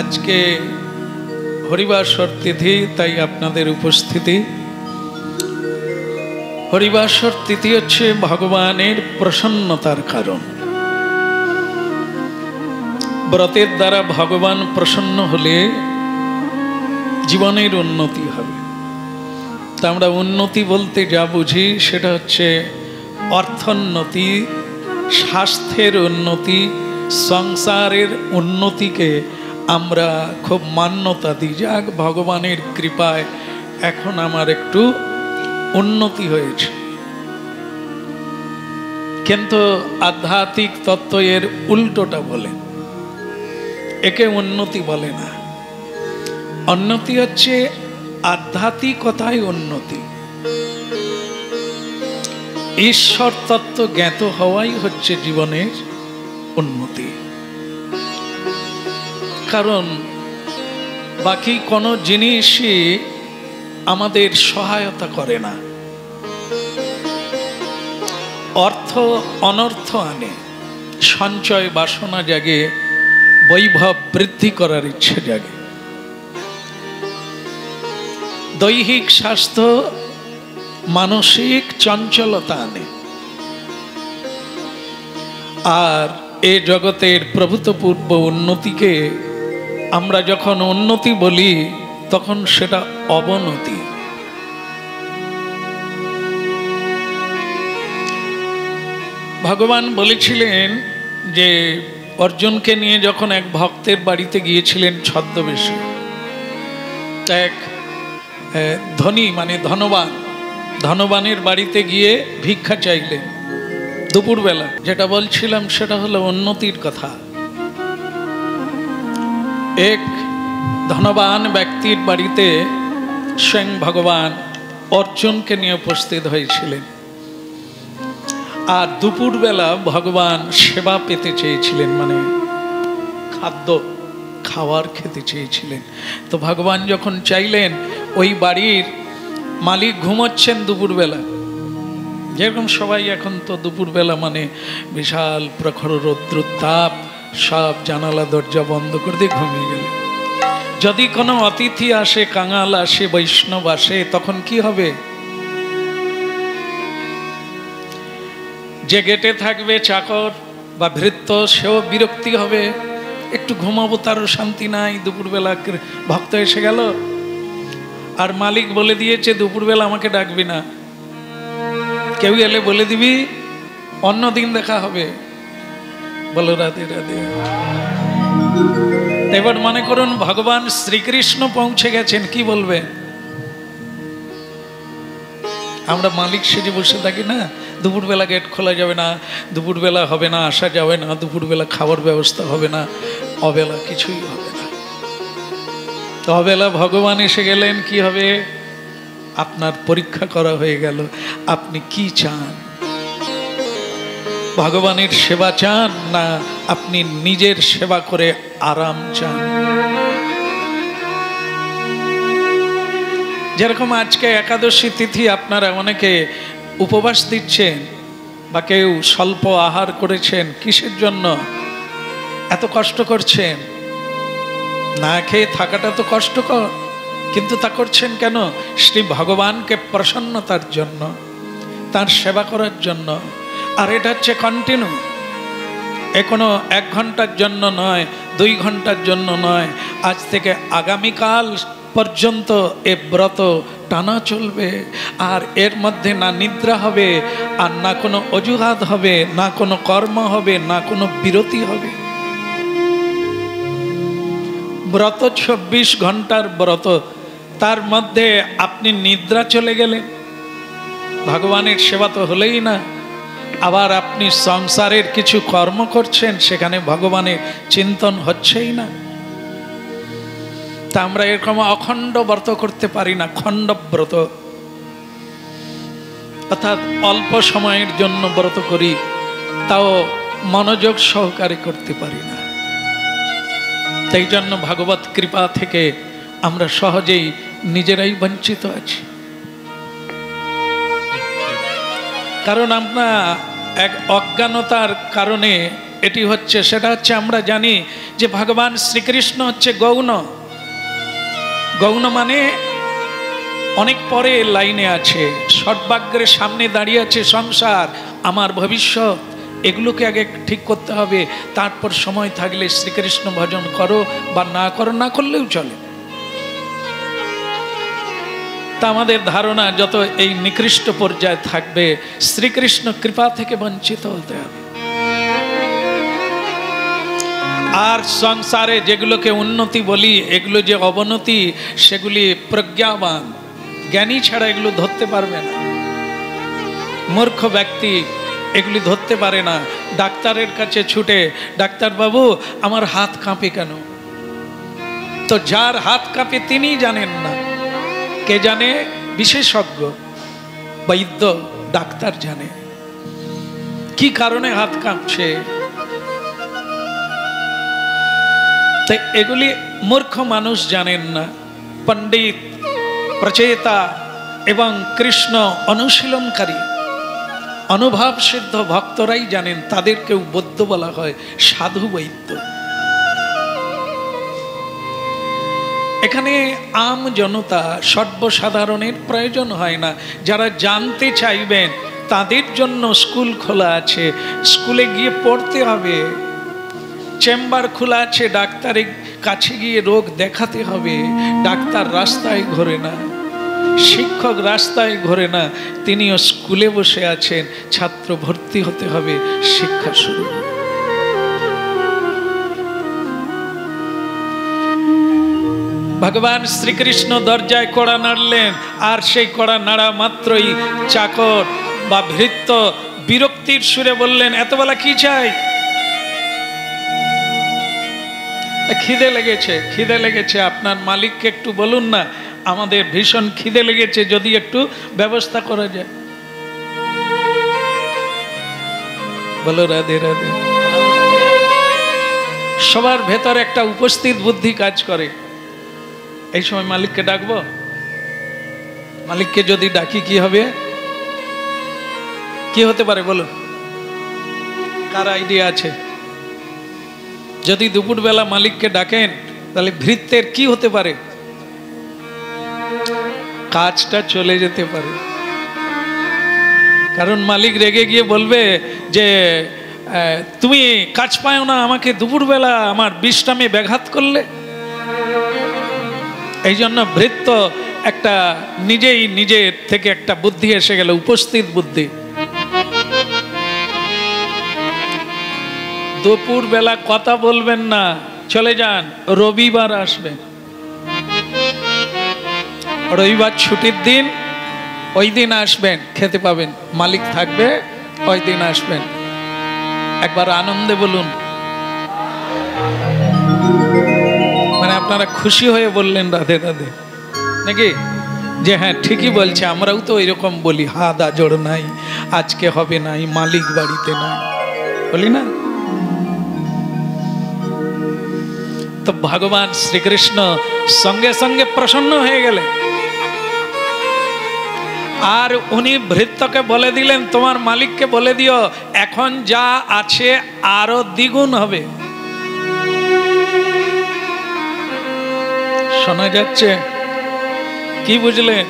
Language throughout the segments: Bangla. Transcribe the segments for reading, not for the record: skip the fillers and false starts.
আজকে হরিবাসর তিথি, তাই আপনাদের উপস্থিতি। হরিবাসর তিথি হচ্ছে ভগবানের প্রসন্নতার কারণ। ব্রতের দ্বারা ভগবান প্রসন্ন হলে জীবনের উন্নতি হবে। তা আমরা উন্নতি বলতে যা বুঝি সেটা হচ্ছে অর্থোন্নতি, স্বাস্থ্যের উন্নতি, সংসারের উন্নতিকে আমরা খুব মান্যতা দিই। যাক, ভগবানের কৃপায় এখন আমার একটু উন্নতি হয়েছে। কিন্তু আধ্যাত্মিক তত্ত্ব এর উল্টোটা বলে, একে উন্নতি বলে না। উন্নতি হচ্ছে আধ্যাত্মিকতায় উন্নতি। ঈশ্বর তত্ত্ব জ্ঞাত হওয়াই হচ্ছে জীবনের উন্নতি। কারণ বাকি কোনো জিনিসই আমাদের সহায়তা করে না। অর্থ অনর্থ আনে, সঞ্চয় বাসনা জাগে, বৈভব বৃদ্ধি করার ইচ্ছে জাগে। দৈহিক স্বাস্থ্য মানসিক চঞ্চলতা আনে। আর এ জগতের প্রভূতপূর্ব উন্নতিকে আমরা যখন উন্নতি বলি তখন সেটা অবনতি। ভগবান বলেছিলেন যে অর্জুনকে নিয়ে যখন এক ভক্তের বাড়িতে গিয়েছিলেন ছদ্মবেশে, এক ধনী মানে ধনবানের বাড়িতে গিয়ে ভিক্ষা চাইলেন দুপুরবেলা। যেটা বলছিলাম সেটা হলো উন্নতির কথা। এক ধনবান ব্যক্তির বাড়িতে স্বয়ং ভগবান অর্জুনকে নিয়ে উপস্থিত হয়েছিলেন। আর দুপুরবেলা ভগবান সেবা পেতে চেয়েছিলেন, মানে খাওয়ার খেতে চেয়েছিলেন। তো ভগবান যখন চাইলেন, ওই বাড়ির মালিক ঘুমোচ্ছেন দুপুরবেলা। যেরকম সবাই এখন তো দুপুরবেলা মানে বিশাল প্রখর রৌদ্রোত্তাপ, সব জানালা দরজা বন্ধ করে দিয়ে ঘুমিয়ে গেল। যদি কোনো অতিথি আসে, কাঙাল আসে, বৈষ্ণব আসে, তখন কি হবে? যে গেটে থাকবে চাকর বা ভৃত্য, সেও বিরক্তি হবে। একটু ঘুমাবো, তারও শান্তি নাই। দুপুরবেলা ভক্ত এসে গেল, আর মালিক বলে দিয়েছে দুপুরবেলা আমাকে ডাকবি না, কেউ এলে বলে দিবি অন্য দিন দেখা হবে। বলো রাধে রাধে। এবার মনে করুন ভগবান শ্রীকৃষ্ণ পৌঁছে গেছেন, কি বলবে? আমরা মালিক সেজে বসে থাকি না, দুপুরবেলা গেট খোলা যাবে না, দুপুরবেলা হবে না, আসা যাবে না, দুপুরবেলা খাবার ব্যবস্থা হবে না, অবেলা কিছুই হবে না। তো অবেলা ভগবান এসে গেলেন, কি হবে? আপনার পরীক্ষা করা হয়ে গেল, আপনি কি চান? ভগবানের সেবা চান না আপনি নিজের সেবা করে আরাম চান? যেরকম আজকে একাদশী তিথি, আপনারা অনেকে উপবাস দিচ্ছেন বা কেউ স্বল্প আহার করেছেন। কিসের জন্য এত কষ্ট করছেন? না খেয়ে থাকাটা তো কষ্টকর, কিন্তু তা করছেন কেন? শ্রী ভগবানকে প্রসন্নতার জন্য, তার সেবা করার জন্য। আর এটা হচ্ছে কন্টিনিউ, এ কোনো 1 ঘন্টার জন্য নয়, 2 ঘন্টার জন্য নয়, আজ থেকে আগামীকাল পর্যন্ত এ ব্রত টানা চলবে। আর এর মধ্যে না নিদ্রা হবে, আর না কোনো অজুহাত হবে, না কোনো কর্ম হবে, না কোনো বিরতি হবে। ব্রত 24 ঘন্টার ব্রত, তার মধ্যে আপনি নিদ্রা চলে গেলেন, ভগবানের সেবা তো হলেই না। আবার আপনি সংসারের কিছু কর্ম করছেন, সেখানে ভগবানের চিন্তন হচ্ছেই না। তা আমরা এরকম অখণ্ড ব্রত করতে পারি না। খণ্ড ব্রত অর্থাৎ অল্প সময়ের জন্য ব্রত করি, তাও মনোযোগ সহকারে করতে পারি না। তাই জন্য ভগবত কৃপা থেকে আমরা সহজেই নিজেরাই বঞ্চিত আছি। কারণ আমরা এক অজ্ঞানতার কারণে এটি হচ্ছে, সেটা হচ্ছে আমরা জানি যে ভগবান শ্রীকৃষ্ণ হচ্ছে গৌণ। গৌণ মানে অনেক পরে লাইনে আছে, সর্বাগ্রের সামনে দাঁড়িয়ে আছে সংসার, আমার ভবিষ্যৎ, এগুলোকে আগে ঠিক করতে হবে, তারপর সময় থাকলে শ্রীকৃষ্ণ ভজন করো বা না করো, না করলেও চলে। তা আমাদের ধারণা যত এই নিকৃষ্ট পর্যায়ে থাকবে শ্রীকৃষ্ণ কৃপা থেকে বঞ্চিত হতে হবে। আর সংসারে যেগুলোকে উন্নতি বলি, এগুলো যে অবনতি, সেগুলি প্রজ্ঞাবান জ্ঞানী ছাড়া এগুলো ধরতে পারবে না। মূর্খ ব্যক্তি এগুলি ধরতে পারে না। ডাক্তারের কাছে ছুটে, ডাক্তারবাবু আমার হাত কাঁপে কেন? তো যার হাত কাঁপে তিনি জানেন না, কে জানে? বিশেষজ্ঞ বৈদ্য ডাক্তার জানে কি কারণে হাত কাঁপছে। তাই এগুলি মূর্খ মানুষ জানেন না। পণ্ডিত, প্রচেতা এবং কৃষ্ণ অনুশীলনকারী অনুভব সিদ্ধ ভক্তরাই জানেন, তাদেরকেও বৈদ্য বলা হয়, সাধু বৈদ্য। এখানে আম জনতা, সর্বসাধারণের প্রয়োজন হয় না। যারা জানতে চাইবেন তাদের জন্য স্কুল খোলা আছে, স্কুলে গিয়ে পড়তে হবে। চেম্বার খোলা আছে, ডাক্তারের কাছে গিয়ে রোগ দেখাতে হবে। ডাক্তার রাস্তায় ঘোরে না, শিক্ষক রাস্তায় ঘোরে না, তিনিও স্কুলে বসে আছেন। ছাত্র ভর্তি হতে হবে, শিক্ষা শুরু। ভগবান শ্রীকৃষ্ণ দরজায় কড়া নাড়লেন, আর সেই কড়া নাড়া মাত্রই চাকর বা ভৃত্য বিরক্তির সুরে বললেন, এত বেলা কি চাই? খিদে লেগেছে, খিদে লেগেছে, আপনার মালিককে একটু বলুন না, আমাদের ভীষণ খিদে লেগেছে, যদি একটু ব্যবস্থা করা যায়। বলো রাধে রাধে। সবার ভেতরে একটা উপস্থিত বুদ্ধি কাজ করে। এই সময় মালিককে ডাকবো, মালিককে যদি ডাকি কি হবে? কি হতে পারে বলুন? কার আইডিয়া আছে? যদি দুপুরবেলা মালিককে ডাকেন তাহলে ভৃত্যের কি হতে পারে? কাজটা চলে যেতে পারে। কারণ মালিক রেগে গিয়ে বলবে যে তুমি কাজ পাও না, আমাকে দুপুরবেলা আমার বিশ্রামে ব্যাঘাত করলে। এই জন্য ভৃত্য একটা নিজেই নিজের থেকে একটা বুদ্ধি এসে গেল, উপস্থিত বুদ্ধি। দুপুর বেলা কথা বলবেন না, চলে যান, রবিবার আসবেন। রবিবার ছুটির দিন, ওই দিন আসবেন, খেতে পাবেন, মালিক থাকবে, ওই দিন আসবেন। একবার আনন্দে বলুন, মানে আপনারা খুশি হয়ে বললেন রাধে রাধে, নাকি? যে হ্যাঁ ঠিকই বলছে, আমরাও তো এরকম বলি, হাত আজড় নাই, আজকে হবে নাই, মালিক বাড়িতে নাই, বলি না? তো ভগবান শ্রীকৃষ্ণ সঙ্গে সঙ্গে প্রসন্ন হয়ে গেলেন, আর উনি ভৃত্যকে বলে দিলেন, তোমার মালিককে বলে দিও এখন যা আছে আরো দ্বিগুণ হবে। শোনা যাচ্ছে? কি বুঝলেন?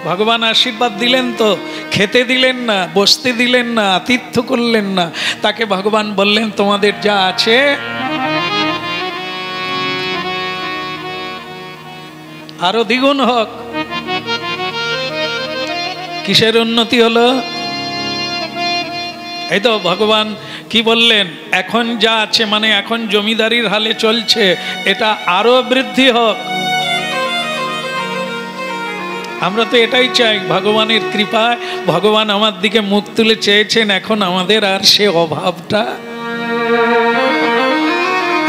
ভগবান আশীর্বাদ দিলেন তো, খেতে দিলেন না, বসতে দিলেন না, আতিথ্য করলেন না, তাকে ভগবান বললেন তোমাদের যা আছে আরো দ্বিগুণ হোক। কিসের উন্নতি হলো? এই তো ভগবান কি বললেন, এখন যা আছে, মানে এখন জমিদারির হালে চলছে, এটা আরো বৃদ্ধি হোক। আমরা তো এটাই চাই, ভগবানের কৃপায় ভগবান আমার দিকে মুখ তুলে চেয়েছেন, এখন আমাদের আর সে অভাবটা।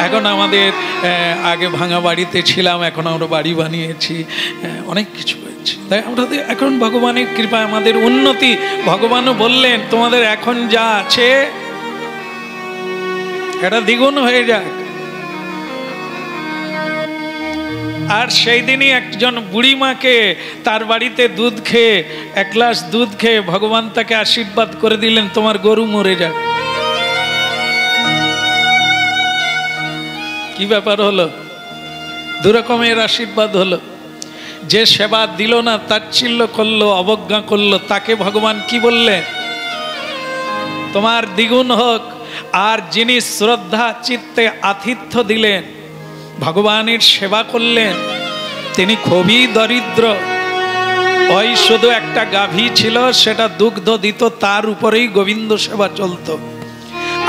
এখন আমাদের আগে ভাঙা বাড়িতে ছিলাম, এখন আমরা বাড়ি বানিয়েছি, অনেক কিছু হয়েছে। তাই আমরা এখন ভগবানের কৃপায় আমাদের উন্নতি। ভগবানও বললেন তোমাদের এখন যা আছে এটা দ্বিগুণ হয়ে যাক। আর সেই দিনই একজন বুড়িমাকে তার বাড়িতে দুধ খেয়ে, এক গ্লাস দুধ খেয়ে ভগবান তাকে আশীর্বাদ করে দিলেন তোমার গরু মরে যাক। কি ব্যাপার হলো? দু রকমের আশীর্বাদ হলো। যে সেবা দিল না, তাচ্ছিল্য করলো, অবজ্ঞা করলো, তাকে ভগবান কি বললেন? তোমার দ্বিগুণ হোক। আর যিনি শ্রদ্ধা চিত্তে আতিথ্য দিলেন, ভগবানের সেবা করলেন, তিনি খুবই দরিদ্র। ওই শুধু একটা গাভী ছিল, সেটা দুগ্ধ দিত, তার উপরেই গোবিন্দ সেবা চলত।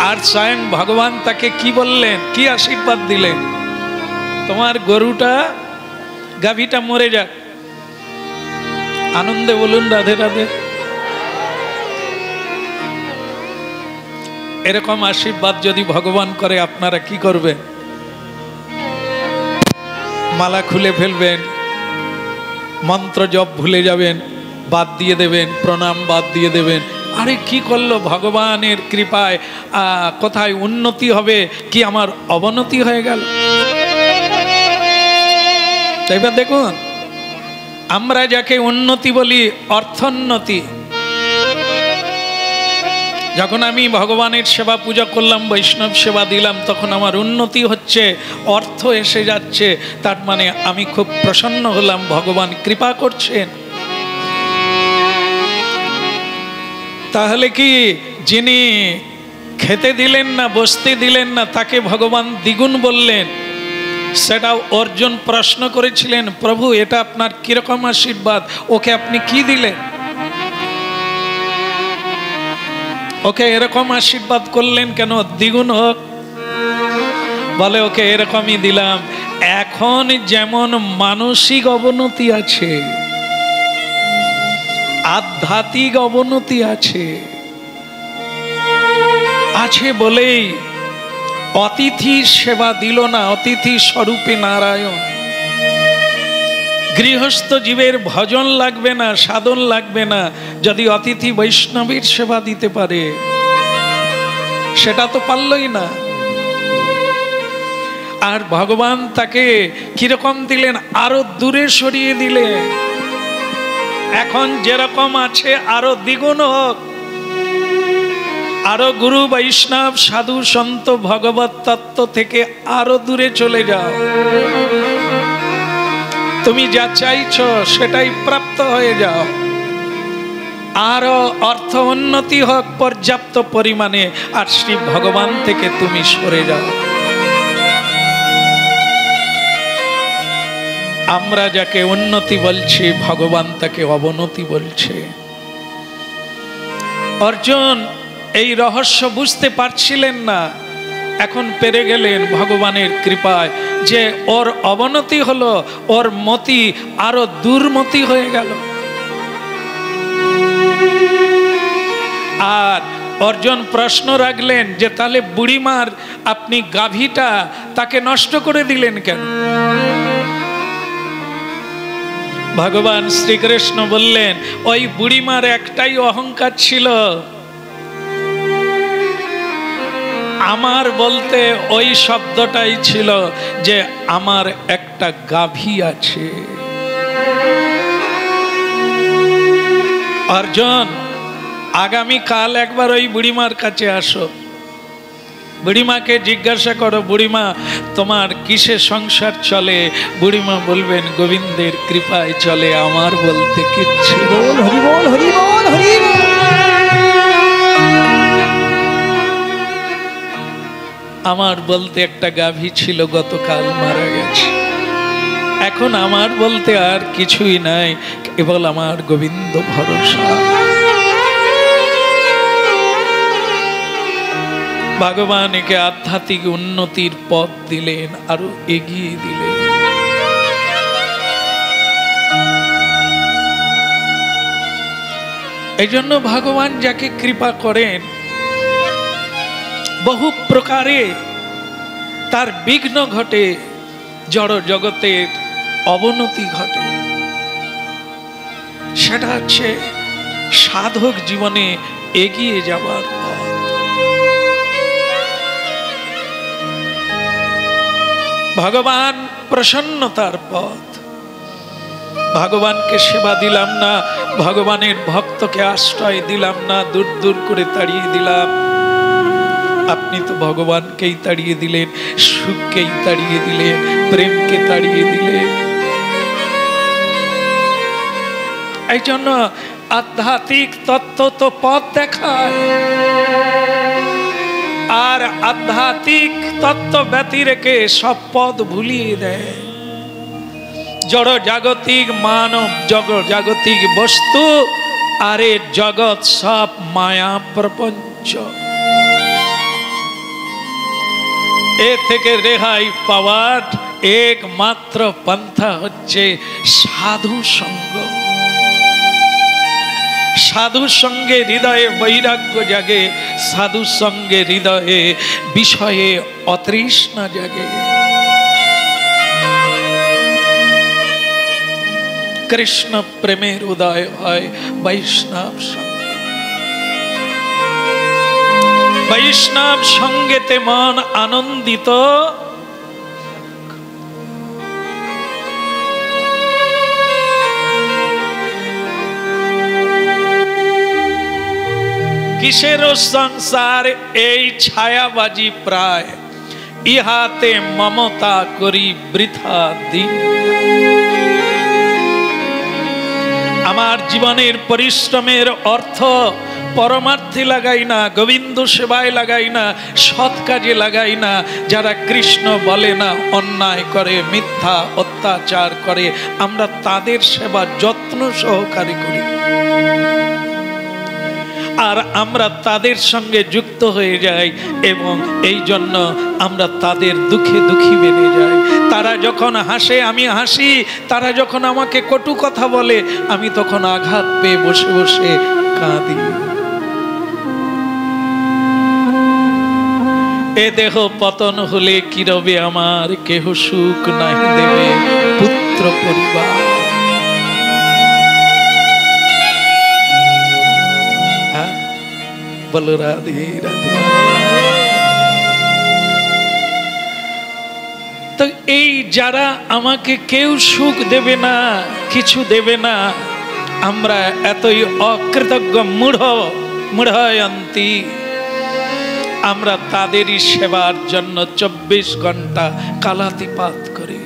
আর স্বয়ং ভগবান তাকে কি বললেন, কি আশীর্বাদ দিলেন? তোমার গরুটা, গাভীটা মরে যাক। আনন্দে বলুন রাধে রাধে। এরকম আশীর্বাদ যদি ভগবান করে, আপনারা কি করবেন? মালা খুলে ফেলবেন, মন্ত্র জপ ভুলে যাবেন, বাদ দিয়ে দেবেন, প্রণাম বাদ দিয়ে দেবেন। আরে কি করলো? ভগবানের কৃপায় কোথায় উন্নতি হবে, কি আমার অবনতি হয়ে গেল? এবার দেখুন, আমরা যাকে উন্নতি বলি, অর্থোন্নতি। যখন আমি ভগবানের সেবা পূজা করলাম, বৈষ্ণব সেবা দিলাম, তখন আমার উন্নতি হচ্ছে, অর্থ এসে যাচ্ছে, তার মানে আমি খুব প্রসন্ন হলাম, ভগবান কৃপা করছেন। তাহলে কি যিনি খেতে দিলেন না, বসতে দিলেন না, তাকে ভগবান দ্বিগুণ বললেন? সেটাও অর্জুন প্রশ্ন করেছিলেন, প্রভু এটা আপনার কিরকম আশীর্বাদ, ওকে আপনি কি দিলেন? ওকে এরকম আশীর্বাদ করলেন কেন, দ্বিগুণ হোক? বলে ওকে এরকমই দিলাম, এখন যেমন মানসিক অবনতি আছে, আধ্যাত্মিক অবনতি আছে, আছে বলেই অতিথি সেবা দিল না। অতিথি স্বরূপে নারায়ণ। গৃহস্থ জীবের ভজন লাগবে না, সাধন লাগবে না, যদি অতিথি বৈষ্ণবীর সেবা দিতে পারে। সেটা তো পারলই না। আর ভগবান তাকে কিরকম দিলেন? আরো দূরে সরিয়ে দিলেন। এখন যেরকম আছে আরো দ্বিগুণ হোক, আরো গুরু বৈষ্ণব সাধু সন্ত ভগবত তত্ত্ব থেকে আরো দূরে চলে যাও। তুমি যা চাইছো সেটাই প্রাপ্ত হয়ে যাও। আরো অর্থ উন্নতি হোক পর্যাপ্ত পরিমাণে, আর শ্রী ভগবান থেকে তুমি সরে যাও। আমরা যাকে উন্নতি বলছি, ভগবান তাকে অবনতি বলছে। অর্জুন এই রহস্য বুঝতে পারছিলেন না, এখন পেরে গেলেন ভগবানের কৃপায়, যে ওর অবনতি হলো, ওর মতি আরো দুর্মতি হয়ে গেল। আর অর্জুন প্রশ্ন রাখলেন যে তাহলে বুড়িমার আপনি গাভীটা তাকে নষ্ট করে দিলেন কেন? ভগবান শ্রীকৃষ্ণ বললেন, ওই বুড়িমার একটাই অহংকার ছিল, আমার বলতে ওই শব্দটাই ছিল যে আমার একটা গাভী আছে। অর্জুন, আগামীকাল একবার ওই বুড়িমার কাছে আসো, বুড়িমাকে জিজ্ঞাসা করো, বুড়িমা তোমার কিসে সংসার চলে? বুড়িমা বলবেন গোবিন্দের কৃপায় চলে, আমার বলতে কিচ্ছু। হরি বল, হরি বল, হরি বল। আমার বলতে একটা গাভী ছিল, গতকাল মারা গেছে। এখন আমার বলতে আর কিছুই নাই, কেবল আমার গোবিন্দ ভরসা। ভগবান একে আধ্যাত্মিক উন্নতির পথ দিলেন, আরো এগিয়ে দিলেন। এই জন্য ভগবান যাকে কৃপা করেন, বহু প্রকারে তার বিঘ্ন ঘটে, জড় জগতের অবনতি ঘটে। সেটা হচ্ছে সাধক জীবনে এগিয়ে যাবার পথ। ভগবান প্রসন্নতার পথ। ভগবানকে সেবা দিলাম না, ভগবানের ভক্তকে আশ্রয় দিলাম না, দূর দূর করে তাড়িয়ে দিলাম, আপনি তো ভগবানকেই তাড়িয়ে দিলেন, সুখকেই তাড়িয়ে দিলেন, প্রেমকে তাড়িয়ে দিলেন। এই জন্য আধ্যাত্মিক তত্ত্ব তো পথ দেখায়, আর আধ্যাত্মিক তত্ত্ব ব্যতি রেখে সব পথ ভুলিয়ে দেয়। জড় জাগতিক মানব জাগতিক বস্তু, আরে জগৎ সব মায়া প্রপঞ্চ। এ থেকে রেহাই পাওয়ার একমাত্র পন্থা হচ্ছে সাধু সঙ্গ। সাধু সঙ্গে হৃদয়ে বৈরাগ্য জাগে, সাধু সঙ্গে হৃদয়ে বিষয়ে অতৃষ্ণা জাগে। কৃষ্ণ প্রেমের উদয় হয় বৈষ্ণব সঙ্গে। বৈষ্ণব সঙ্গেতে মন আনন্দিত, কিসের সংসার এই ছায়াবাজি প্রায়, ইহাতে মমতা করি বৃথা দিন। আমার জীবনের পরিশ্রমের অর্থ পরমার্থে লাগাই না, গোবিন্দ সেবায় লাগাই না, সৎ কাজে লাগাই না। যারা কৃষ্ণ বলে না, অন্যায় করে, মিথ্যা অত্যাচার করে, আমরা তাদের সেবা যত্ন সহকারে করি। আর আমরা তাদের সঙ্গে যুক্ত হয়ে যাই এবং এই জন্য আমরা তাদের দুঃখে দুঃখী বেনে যাই। তারা যখন হাসে আমি হাসি, তারা যখন আমাকে কটু কথা বলে আমি তখন আঘাত পেয়ে বসে বসে কাঁদি। এ দেহ পতন হলে কি রবে আমার, কেহ সুখ নাহি দেবে পুত্র পরিবার। বলো রাধে রাধে। তো এই যারা আমাকে কেউ সুখ দেবে না, কিছু দেবে না, আমরা এতই অকৃতজ্ঞ মূঢ়য়ন্তী, আমরা তাদেরই সেবার জন্য 24 ঘন্টা কালাতিপাত করি।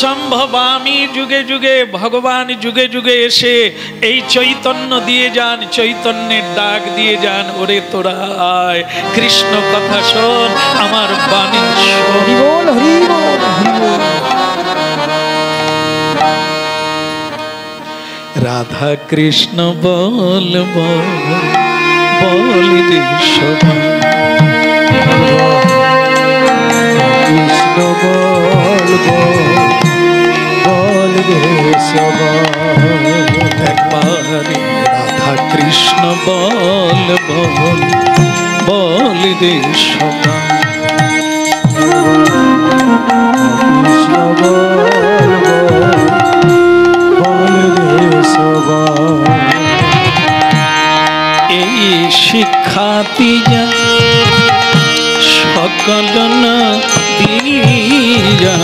সম্ভবামি যুগে যুগে, ভগবান যুগে যুগে এসে এই চৈতন্য দিয়ে যান, চৈতন্যের ডাক দিয়ে যান, ওরে তোরা আয়, কৃষ্ণ কথা শোন, আমার বাণী শোন। রাধা কৃষ্ণ বল বল বল রে সবাই, কৃষ্ণ বল বল বল রে সবাই। একবারে রাধা কৃষ্ণ বল বল বল রে সবাই, কৃষ্ণ বল বল বল রে সবাই। এই শিক্ষা দিয়া সকল দিয়া,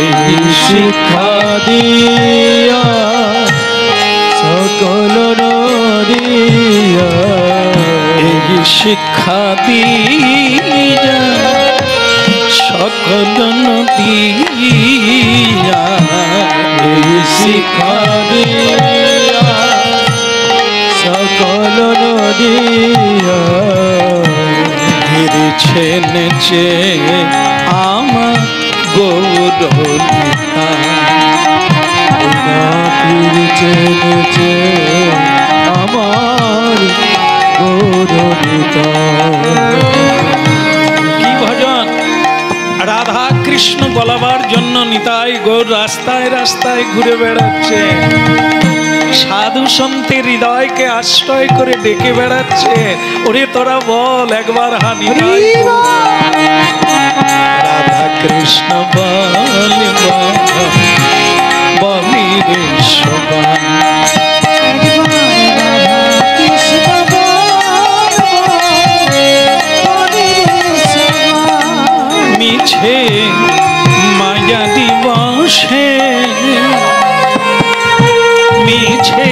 এই শিক্ষা দিয়া সকল দিয়া, এই শিক্ষা দিয়া সকল দিয়া, এই শিক্ষা দিয়া সকল দিয়া। ফিরছে নেচে আমার গৌরলিতা, ফিরছে নেচে আমার গৌরলিতা। কি ভজন! রাধা কৃষ্ণ বলাবার জন্য নিতাই গৌর রাস্তায় রাস্তায় ঘুরে বেড়াচ্ছে, সাধু সন্তের হৃদয়কে আশ্রয় করে ডেকে বেড়াচ্ছে, ওরে তোরা বল একবার হানি। রাধা কৃষ্ণ বল বলি রে সবাই, মিছে মায়া দিবসে, মিছে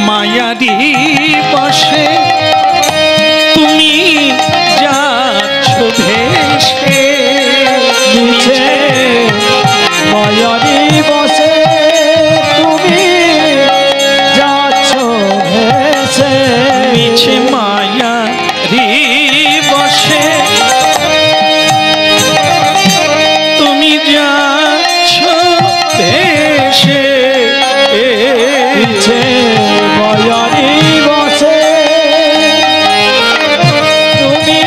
মায়া দিবসে তুমি যাচ্ছ ভেসে, মিছে মায়া দিবসে তুমি যাচ্ছ ভেসে, মিছে মায়া দিবসে তুমি যাচ্ছ ভেসে, মিছে মায়া দিবসে তুমি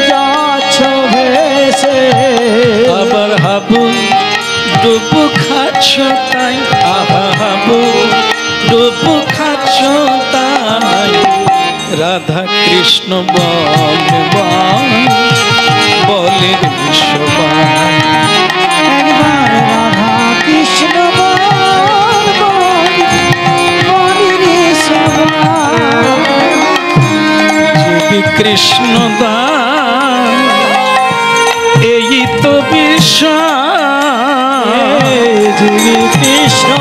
যাচ্ছ ভেসে, আবার হাবু ডুবু খাচ্ছ তাই, আহা হাবু ডুবু খাচ্ছ তাই, রাধা কৃষ্ণ বলে বলে সবাই, একবার রাধা কৃষ্ণ জীবী কৃষ্ণ দান এই তো বিষয়, জীবী কৃষ্ণ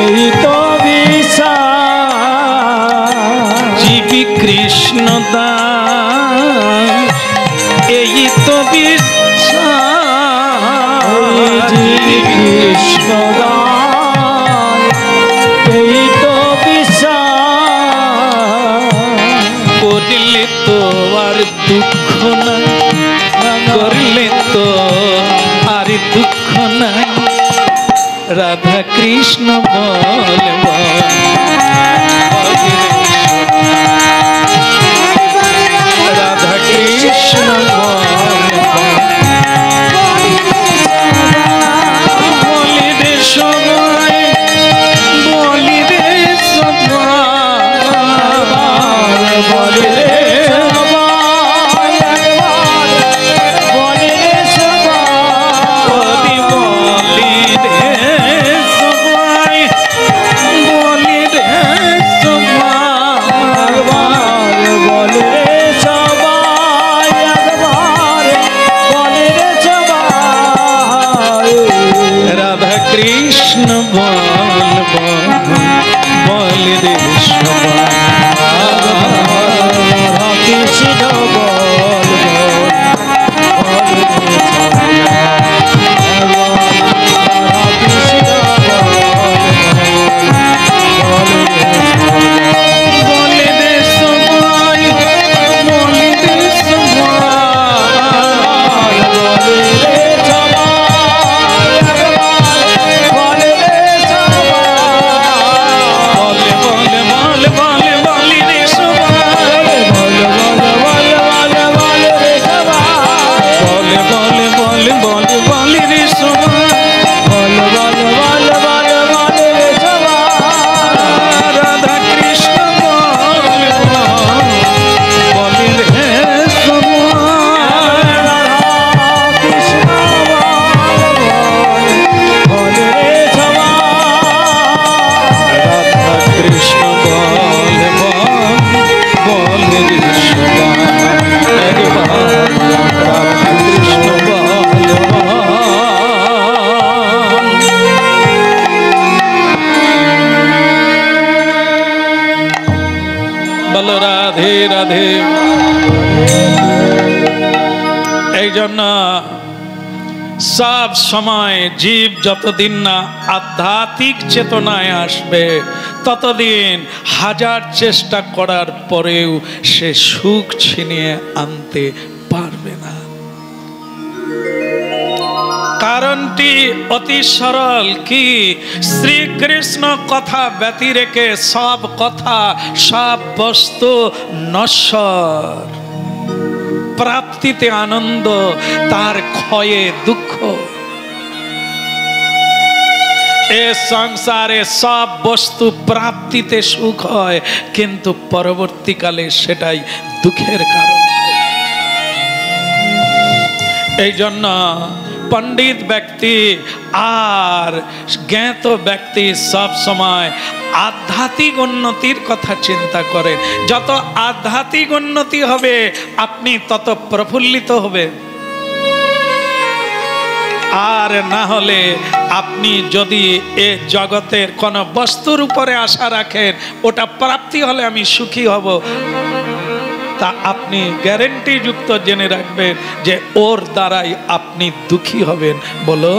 এই তো জীবী কৃষ্ণ দান এই তো বিষয়, জীবী কৃষ্ণ এই তো করলে তো আর দুঃখ নাই, করলে তো আর দুঃখ নাই, রাধা কৃষ্ণ বল রাধা কৃষ্ণ বলি রে সবাই, বলি রে সবাই, বলে রে কৃষ্ণ বল বল রে সবাই, কৃষ্ণ বল বলে রে সবাই, বলে রে রাধে রাধে। এই জন্য সব সময় জীব যতদিন না আধ্যাত্মিক চেতনায় আসবে ততদিন হাজার চেষ্টা করার পরেও সে সুখ ছিনিয়ে আনতে পারবে না। কারণটি অতি সরল, কি শ্রীকৃষ্ণ কথা ব্যতি রেখে সব কথা সব বস্তু নশ্বর, প্রাপ্তিতে আনন্দ তার ক্ষয়ে দুঃখ। এ সংসারে সব বস্তু প্রাপ্তিতে সুখ হয় কিন্তু পরবর্তীকালে সেটাই দুঃখের কারণ। এই জন্য পণ্ডিত ব্যক্তি আর জ্ঞাত ব্যক্তি সব সময় আধ্যাত্মিক উন্নতির কথা চিন্তা করেন। যত আধ্যাত্মিক উন্নতি হবে আপনি তত প্রফুল্লিত হবে। আর না হলে আপনি যদি এ জগতের কোন বস্তুর উপরে আশা রাখেন, ওটা প্রাপ্তি হলে আমি সুখী হব, তা আপনি গ্যারেন্টি যুক্ত জেনে রাখবেন যে ওর দ্বারাই আপনি দুঃখী হবেন। বলো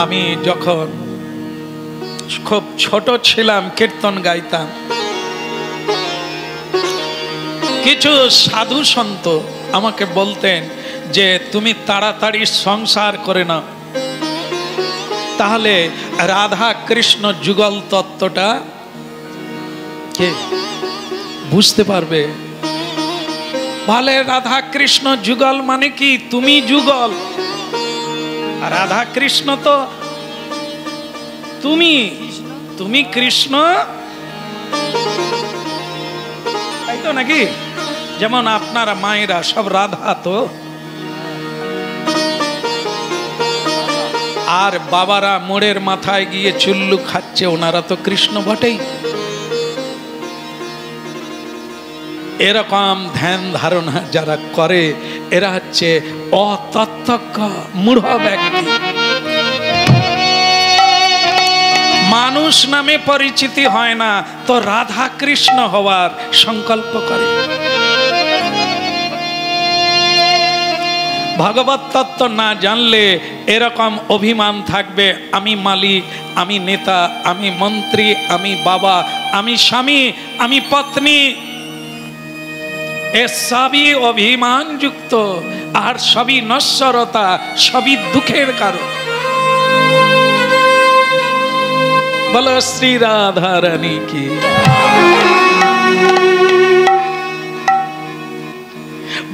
আমি যখন খুব ছোট ছিলাম কীর্তন গাইতাম, কিছু সাধু সন্ত আমাকে বলতেন যে তুমি তাড়াতাড়ি সংসার করে নাও, তাহলে রাধা কৃষ্ণ যুগল তত্ত্বটা কে বুঝতে পারবে। বলে রাধা কৃষ্ণ যুগল মানে কি? তুমি যুগল, রাধা কৃষ্ণ তো তুমি, তুমি কৃষ্ণ, তাই তো নাকি? যেমন আপনারা মায়েরা সব রাধা তো, আর বাবারা মোড়ের মাথায় গিয়ে চুল্লু খাচ্ছে, ওনারা তো কৃষ্ণ বটেই। এরকম ধ্যান ধারণা যারা করে এরা হচ্ছে অতত্ত্বজ্ঞ মূঢ় ব্যক্তি। মানুষ নামে পরিচিতি হয় না তো রাধা কৃষ্ণ হওয়ার সংকল্প করে। ভগবত তত্ত্ব না জানলে এরকম অভিমান থাকবে, আমি মালিক, আমি নেতা, আমি মন্ত্রী, আমি বাবা, আমি স্বামী, আমি পত্নী। এ সবই অভিমান যুক্ত, আর সবই নশ্বরতা, সবই দুঃখের কারণ। বলো শ্রী রাধা রানী কি।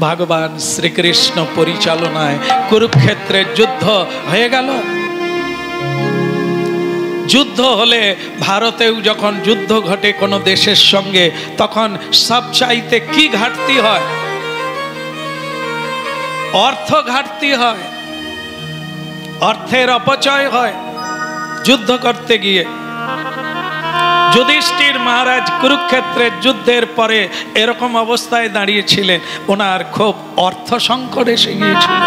ভগবান শ্রীকৃষ্ণ পরিচালনায় কুরুক্ষেত্রে যুদ্ধ হয়ে গেল। যুদ্ধ হলে ভারতেও যখন যুদ্ধ ঘটে কোনো দেশের সঙ্গে, তখন সবচাইতে কি ঘাটতি হয়? অর্থ ঘাটতি হয়, অর্থের অপচয় হয় যুদ্ধ করতে গিয়ে। যুধিষ্ঠির মহারাজ কুরুক্ষেত্রের যুদ্ধের পরে এরকম অবস্থায় দাঁড়িয়েছিলেন, ওনার খুব অর্থ সংকট এসে গিয়েছিল,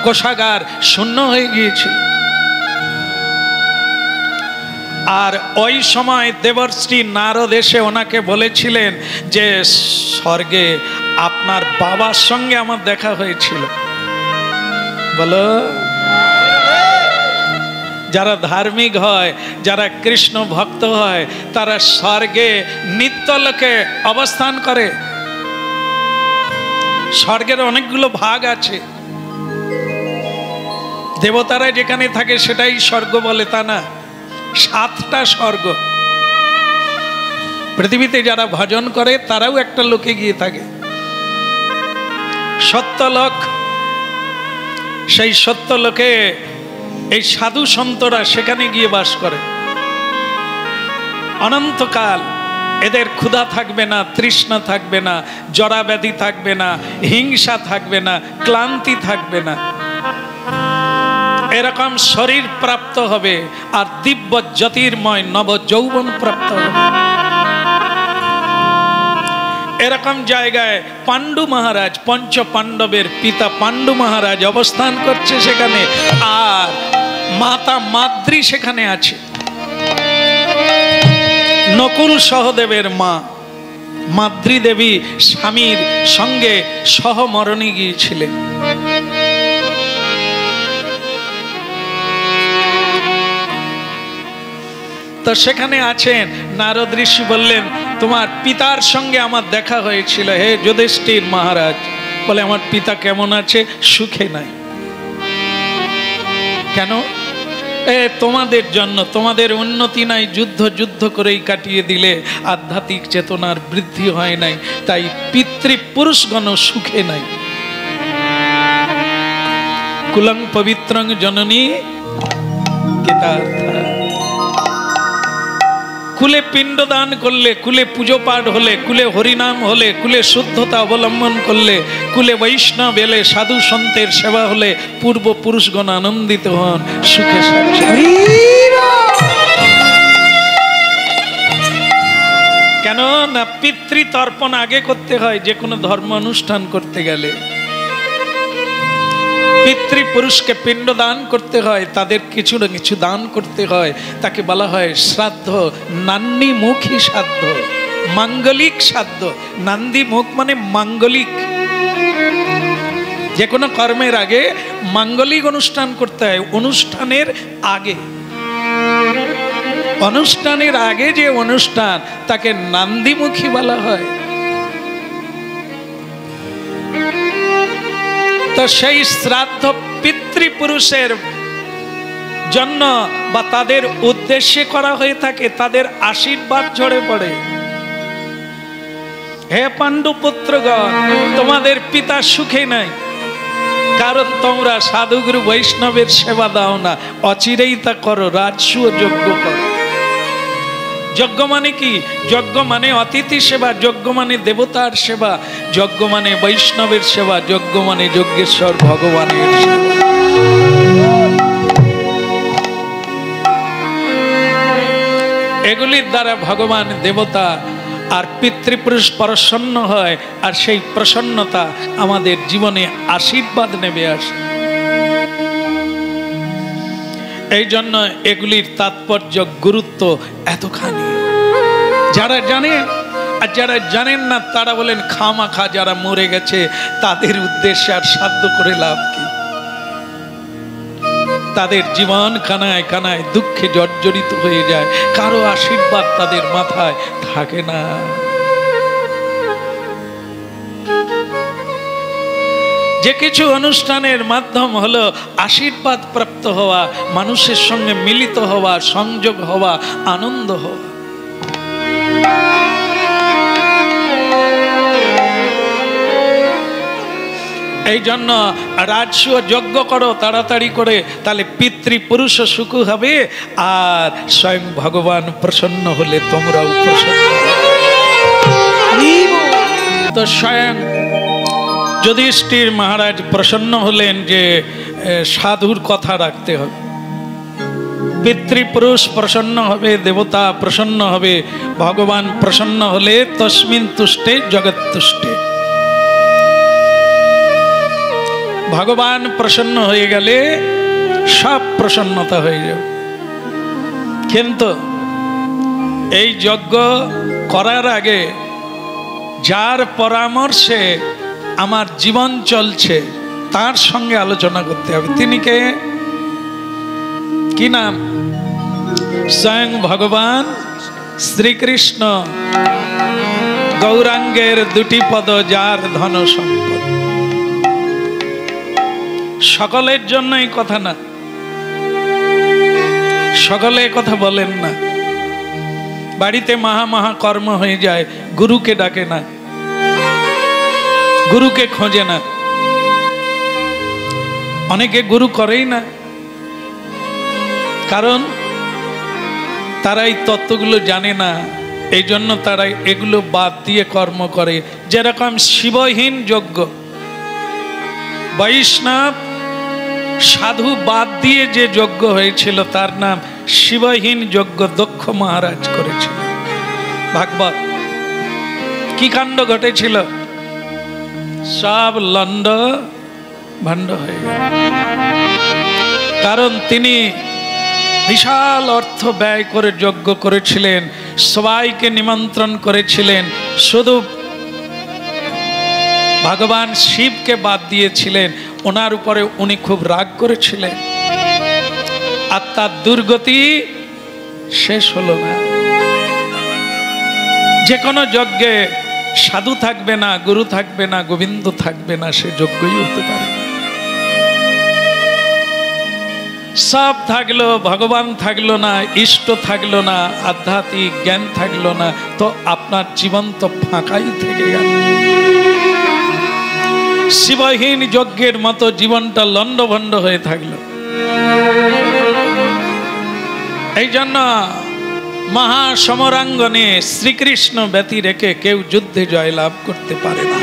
কোষাগার শূন্য হয়ে গিয়েছিল। আর ওই সময় দেবর্ষি নারদ এসে ওনাকে বলেছিলেন যে স্বর্গে আপনার বাবার সঙ্গে আমার দেখা হয়েছিল। বলো, যারা ধার্মিক হয়, যারা কৃষ্ণ ভক্ত হয়, তারা স্বর্গে নিত্যলোকে অবস্থান করে। স্বর্গের অনেকগুলো ভাগ আছে, দেবতারা যেখানে থাকে সেটাই স্বর্গ বলে তা না, 7টা স্বর্গ। পৃথিবীতে যারা ভজন করে তারাও একটা লোকে গিয়ে থাকে, সত্যলোক। সেই সত্যলোকে এই সাধু সন্তরা সেখানে গিয়ে বাস করে অনন্তকাল। এদের ক্ষুধা থাকবে না, তৃষ্ণা থাকবে না, জরাব্যাধি থাকবে না, হিংসা থাকবে না, ক্লান্তি থাকবে না। এরকম শরীর প্রাপ্ত হবে আর দিব্য জ্যোতির্ময় নব যৌবন প্রাপ্ত হবে। এরকম জায়গায় পাণ্ডু মহারাজ, পঞ্চ পাণ্ডবের পিতা পাণ্ডু মহারাজ অবস্থান করছে সেখানে, আর মাতা মাদ্রী সেখানে আছে। নকুল সহদেবের মা মাদ্রী দেবী স্বামীর সঙ্গে সহমরণে গিয়েছিলেন। তো সেখানে আছেন, নারদ ঋষি বললেন তোমার পিতার সঙ্গে আমার দেখা হয়েছিল হে যুধিষ্ঠির মহারাজ। বলে আমার পিতা কেমন আছে? সুখে নাই। কেন? তোমাদের জন্য, তোমাদের উন্নতি নাই, যুদ্ধ যুদ্ধ করেই কাটিয়ে দিলে, আধ্যাত্মিক চেতনার বৃদ্ধি হয় নাই, তাই পিতৃপুরুষগণ সুখে নাই। কুলং পবিত্রং জননী কৃতার্থা। কুলে পিণ্ডদান করলে, কুলে পুজো পাঠ হলে, কুলে হরিনাম হলে, কুলে শুদ্ধতা অবলম্বন করলে, কুলে বৈষ্ণব এলে, সাধু সন্তের সেবা হলে পূর্বপুরুষগণ আনন্দিত হন, সুখে শান্তি। কেন না পিতৃতর্পণ আগে করতে হয় যে কোনো ধর্ম অনুষ্ঠান করতে গেলে। পিতৃপুরুষকে পিণ্ড দান করতে হয়, তাদের কিছু না কিছু দান করতে হয়, তাকে বলা হয় শ্রাদ্ধ। নান্দি মুখী শ্রাদ্ধ, মাঙ্গলিক শ্রাদ্ধ। নান্দি মুখ মানে মাঙ্গলিক। যে কোনো কর্মের আগে মাঙ্গলিক অনুষ্ঠান করতে হয়। অনুষ্ঠানের আগে, অনুষ্ঠানের আগে যে অনুষ্ঠান তাকে নান্দিমুখী বলা হয়। তো সেই শ্রাদ্ধ পিতৃপুরুষের জন্য বা তাদের উদ্দেশ্যে করা হয়ে থাকে, তাদের আশীর্বাদ ঝরে পড়ে। হে পাণ্ডু পুত্রগণ, তোমাদের পিতা সুখে নাই, কারণ তোমরা সাধুগুরু বৈষ্ণবের সেবা দাও না। অচিরেই তা করো, রাজসূয় যজ্ঞ করো। যজ্ঞ মানে কি? যজ্ঞ মানে অতিথি সেবা, যজ্ঞ মানে দেবতার সেবা, যজ্ঞ মানে বৈষ্ণবের সেবা, যজ্ঞ মানে যজ্ঞেশ্বর ভগবানের সেবা। এগুলির দ্বারা ভগবান, দেবতা আর পিতৃপুরুষ প্রসন্ন হয়, আর সেই প্রসন্নতা আমাদের জীবনে আশীর্বাদ নেমে আসে। এই জন্য এগুলির তাৎপর্য, গুরুত্ব এতখানি। যারা জানেন আর যারা জানেন না তারা বলেন খামাখা যারা মরে গেছে তাদের উদ্দেশ্যে আর সাধ্য করে লাভ কি? তাদের জীবন কানায় কানায় দুঃখে জর্জরিত হয়ে যায়, কারো আশীর্বাদ তাদের মাথায় থাকে না। যে কিছু অনুষ্ঠানের মাধ্যম হলো আশীর্বাদ প্রাপ্ত হওয়া, মানুষের সঙ্গে মিলিত হওয়া, সংযোগ হওয়া, আনন্দ হওয়া। এই জন্য রাজসূয় যজ্ঞ করো তাড়াতাড়ি করে, তাহলে পিতৃপুরুষ সুখ হবে, আর স্বয়ং ভগবান প্রসন্ন হলে তোমরাও প্রসন্ন হবে। তো স্বয়ং যুধিষ্ঠির মহারাজ প্রসন্ন হলেন যে সাধুর কথা রাখতে হবে। পিতৃপুরুষ প্রসন্ন হবে, দেবতা প্রসন্ন হবে, ভগবান প্রসন্ন হলে তস্মিন তুষ্টে জগৎ তুষ্টে। ভগবান প্রসন্ন হয়ে গেলে সব প্রসন্নতা হয়ে যাবে। কিন্তু এই যজ্ঞ করার আগে যার পরামর্শে আমার জীবন চলছে তার সঙ্গে আলোচনা করতে হবে। তিনি কে? কি নাম? স্বয়ং ভগবান শ্রীকৃষ্ণ। গৌরাঙ্গের দুটি পদ যার ধন সম্পদ। সকলের জন্য এই কথা না, সকলে কথা বলেন না। বাড়িতে মহা মহা কর্ম হয়ে যায়, গুরুকে ডাকে না, গুরুকে খোঁজে না, অনেকে গুরু করেই না, কারণ তারা এই তত্ত্বগুলো জানে না। এই জন্য তারা এগুলো বাদ দিয়ে কর্ম করে। যেরকম শিবহীন যজ্ঞ, বৈষ্ণব সাধু বাদ দিয়ে যে যজ্ঞ হয়েছিল তার নাম শিবহীন যজ্ঞ, দক্ষ মহারাজ করেছিল। ভাগবত কি কাণ্ড ঘটেছিল? সব লন্ড ভণ্ড হয়ে গেল। কারণ তিনি বিশাল অর্থ ব্যয় করে যজ্ঞ করেছিলেন, সবাইকে নিমন্ত্রণ করেছিলেন, শুধু ভগবান শিবকে বাদ দিয়েছিলেন। ওনার উপরে উনি খুব রাগ করেছিলেন, আর তার দুর্গতি শেষ হলো না। যে কোনো যজ্ঞে সাধু থাকবে না, গুরু থাকবে না, গোবিন্দ থাকবে না, সে যজ্ঞই হতে পারে না। সব থাকলো, ভগবান থাকলো না, ইষ্ট থাকলো না, আধ্যাত্মিক জ্ঞান থাকলো না, তো আপনার জীবন তো ফাঁকাই থেকে গেল। শিবহীন যজ্ঞের মতো জীবনটা লন্ডভন্ড হয়ে থাকলো। এই জন্য মহাসমরাঙ্গনে শ্রীকৃষ্ণ ব্যতি রেখে কেউ যুদ্ধে জয়লাভ করতে পারে না।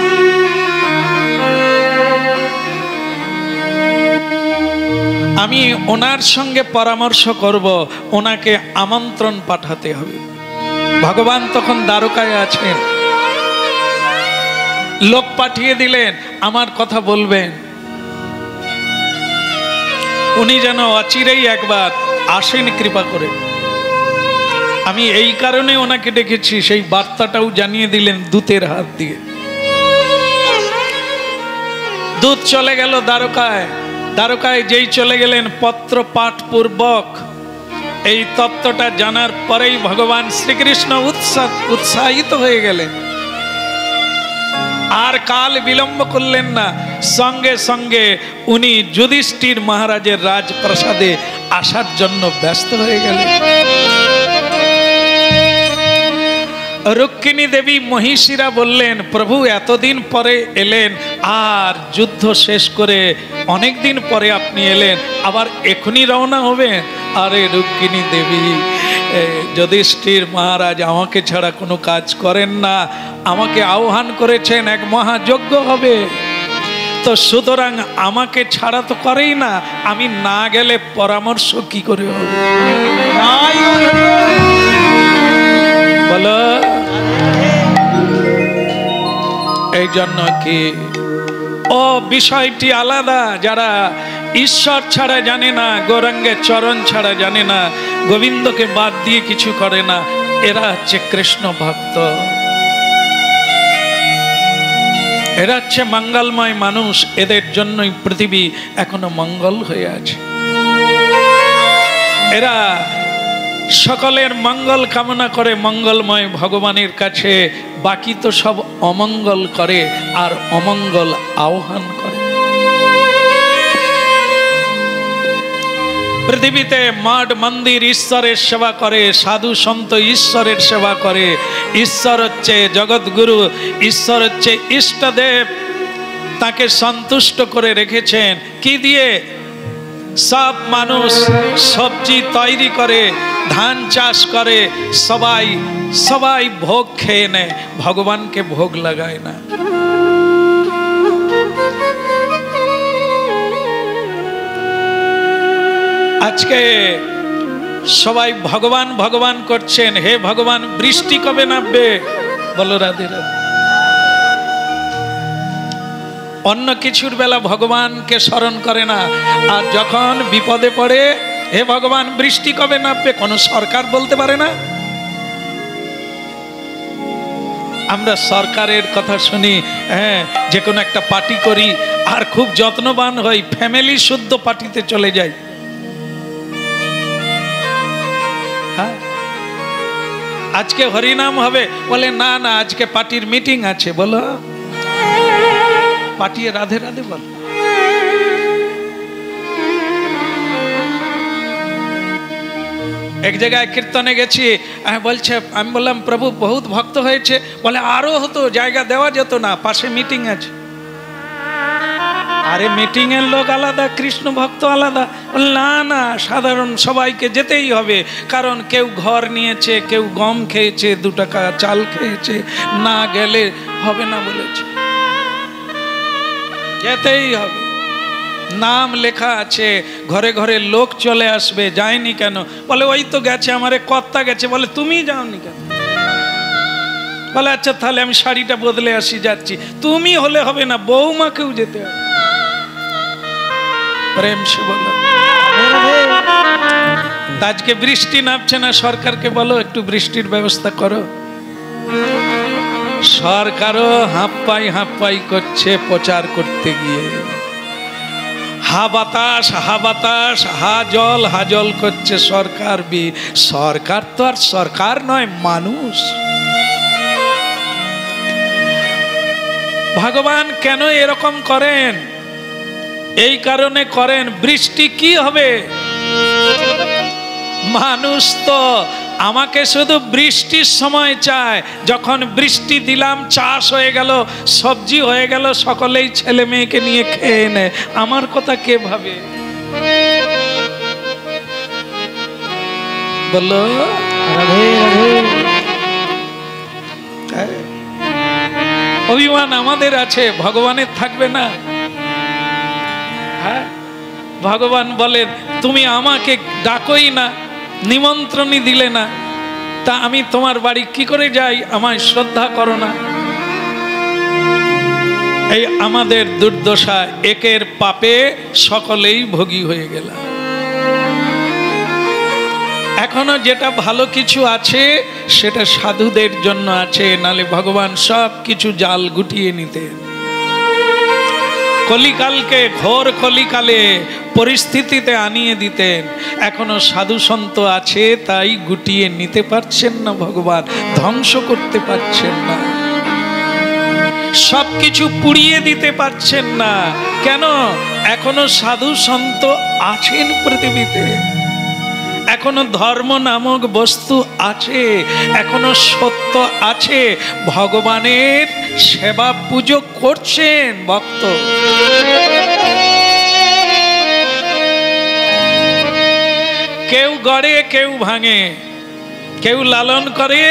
আমি ওনার সঙ্গে পরামর্শ করব, ওনাকে আমন্ত্রণ পাঠাতে হবে। ভগবান তখন দ্বারকায় আছেন, লোক পাঠিয়ে দিলেন আমার কথা বলবেন। উনি যেন অচিরেই একবার আসেন কৃপা করে। আমি এই কারণে ওনাকে ডেকেছি, সেই বার্তাটাও জানিয়ে দিলেন দূতের হাত দিয়ে। দূত চলে গেল দ্বারকায়। দ্বারকায় যেই চলে গেলেন পত্র পাঠ পূর্বক এই তত্ত্বটা জানার পরেই ভগবান শ্রীকৃষ্ণ উৎসাহিত হয়ে গেলেন। আর কাল বিলম্ব করলেন না, সঙ্গে সঙ্গে উনি যুধিষ্ঠির মহারাজের রাজপ্রাসাদে আসার জন্য ব্যস্ত হয়ে গেলেন। রুক্মিণী দেবী মহিষীরা বললেন, প্রভু এতদিন পরে এলেন, আর যুদ্ধ শেষ করে অনেক দিন পরে আপনি এলেন, আবার এখনই রওনা হবেন? আরে রুক্মিণী দেবী, যুধিষ্ঠির মহারাজ আমাকে ছাড়া কোনো কাজ করেন না, আমাকে আহ্বান করেছেন, এক মহাযজ্ঞ হবে, তো সুতরাং আমাকে ছাড়া তো করেই না, আমি না গেলে পরামর্শ কি করে হবে? বলো। এই জন্য কি ও বিষয়টি আলাদা। যারা ঈশ্বর ছাড়া জানে না, গৌরাঙ্গের চরণ ছাড়া জানে না, গোবিন্দকে বাদ দিয়ে কিছু করে না, এরা হচ্ছে কৃষ্ণ ভক্ত, এরা হচ্ছে মঙ্গলময় মানুষ। এদের জন্যই পৃথিবী এখনো মঙ্গল হয়ে আছে। এরা সকলের মঙ্গল কামনা করে মঙ্গলময় ভগবানের কাছে, বাকি তো সব অমঙ্গল করে আর অমঙ্গল আহ্বান করে। পৃথিবীতে মঠ মন্দির ঈশ্বরের সেবা করে, সাধু সন্ত ঈশ্বরের সেবা করে। ঈশ্বর হচ্ছে জগৎগুরু, ঈশ্বর হচ্ছে ইষ্টদেব, তাকে সন্তুষ্ট করে রেখেছেন কি দিয়ে? সব মানুষ সবজি তৈরি করে, ধান চাষ করে, সবাই সবাই ভোগ খেয়ে নেয়, ভগবানকে ভোগ লাগায় না। আজকে সবাই ভগবান ভগবান করছেন, হে ভগবান বৃষ্টি কবে নামবে? বলো রাধে রাধে। অন্য কিছুর বেলা ভগবানকে স্মরণ করে না, আর যখন বিপদে পড়ে, হে ভগবান বৃষ্টি কবে নামবে? কোনো সরকার বলতে পারে না। আমরা সরকারের কথা শুনি, হ্যাঁ, যে কোনো একটা পার্টি করি আর খুব যত্নবান হই, ফ্যামিলি শুদ্ধ পার্টিতে চলে যাই। হ্যাঁ, আজকে হরিনাম হবে, বলে না না আজকে পার্টির মিটিং আছে। বলো, পাঠিয়ে রাধে রাধে বল। এক জায়গায় কীর্তনে গেছি, বলছে, আমি বললাম প্রভু বহুত ভক্ত হয়েছে, বলে আরো হতো, জায়গা দেওয়া যেত না, পাশে মিটিং আছে। আরে মিটিং এর লোক আলাদা, কৃষ্ণ ভক্ত আলাদা। না না, সাধারণ সবাইকে যেতেই হবে, কারণ কেউ ঘর নিয়েছে, কেউ গম খেয়েছে, 2 টাকা চাল খেয়েছে, না গেলে হবে না বলেছে, যেতেই হবে। নাম লেখা আছে, ঘরে ঘরে লোক চলে আসবে, যায়নি কেন? বলে ওই তো গেছে, আমারে কর্তা গেছে। বলে তুমি যাওনি কেন? বলে আচ্ছা তাহলে আমি শাড়িটা বদলে আসি, যাচ্ছি। তুমি হলে হবে না, বৌমাকেও যেতে হবে। প্রেম সে বলো। আজকে বৃষ্টি নামছে না, সরকারকে বলো একটু বৃষ্টির ব্যবস্থা করো। সরকারও হাঁপাই করছে প্রচার করতে গিয়ে, হা বাতাস হা বাতাস, হা জল করছে। সরকার তো আর সরকার নয়, মানুষ। ভগবান কেন এরকম করেন? এই কারণে করেন, বৃষ্টি কি হবে? মানুষ তো আমাকে শুধু বৃষ্টির সময় চায়, যখন বৃষ্টি দিলাম, চাষ হয়ে গেল, সবজি হয়ে গেল, সকলেই ছেলে মেয়েকে নিয়ে খেয়ে নেয়, আমার কথা কে ভাবে? বলো অভিমান আমাদের আছে, ভগবানের থাকবে না? হ্যাঁ, ভগবান বলেন তুমি আমাকে ডাকোই না, নিমন্ত্রণই দিলে না, তা আমি তোমার বাড়ি কি করে যাই, আমায় শ্রদ্ধা করো না। এই আমাদের দুর্দশা, একের পাপে সকলেই ভোগী হয়ে গেলাম। এখনো যেটা ভালো কিছু আছে সেটা সাধুদের জন্য আছে, নালে ভগবান সব কিছু জাল গুটিয়ে নিতেন। কলিকালকে, ঘোর কলিকালে পরিস্থিতিতে আনিয়ে দিতেন। এখনো সাধু সন্ত আছে, তাই গুটিয়ে নিতে পারছেন না ভগবান, ধ্বংস করতে পারছেন না, সবকিছু পুড়িয়ে দিতে পারছেন না। কেন? এখনো সাধু সন্ত আছেন পৃথিবীতে, এখনো ধর্ম নামক বস্তু আছে, এখনো সত্য আছে, ভগবানের সেবা পুজো করছেন ভক্ত। কেউ গড়ে, কেউ ভাঙে, কেউ লালন করে,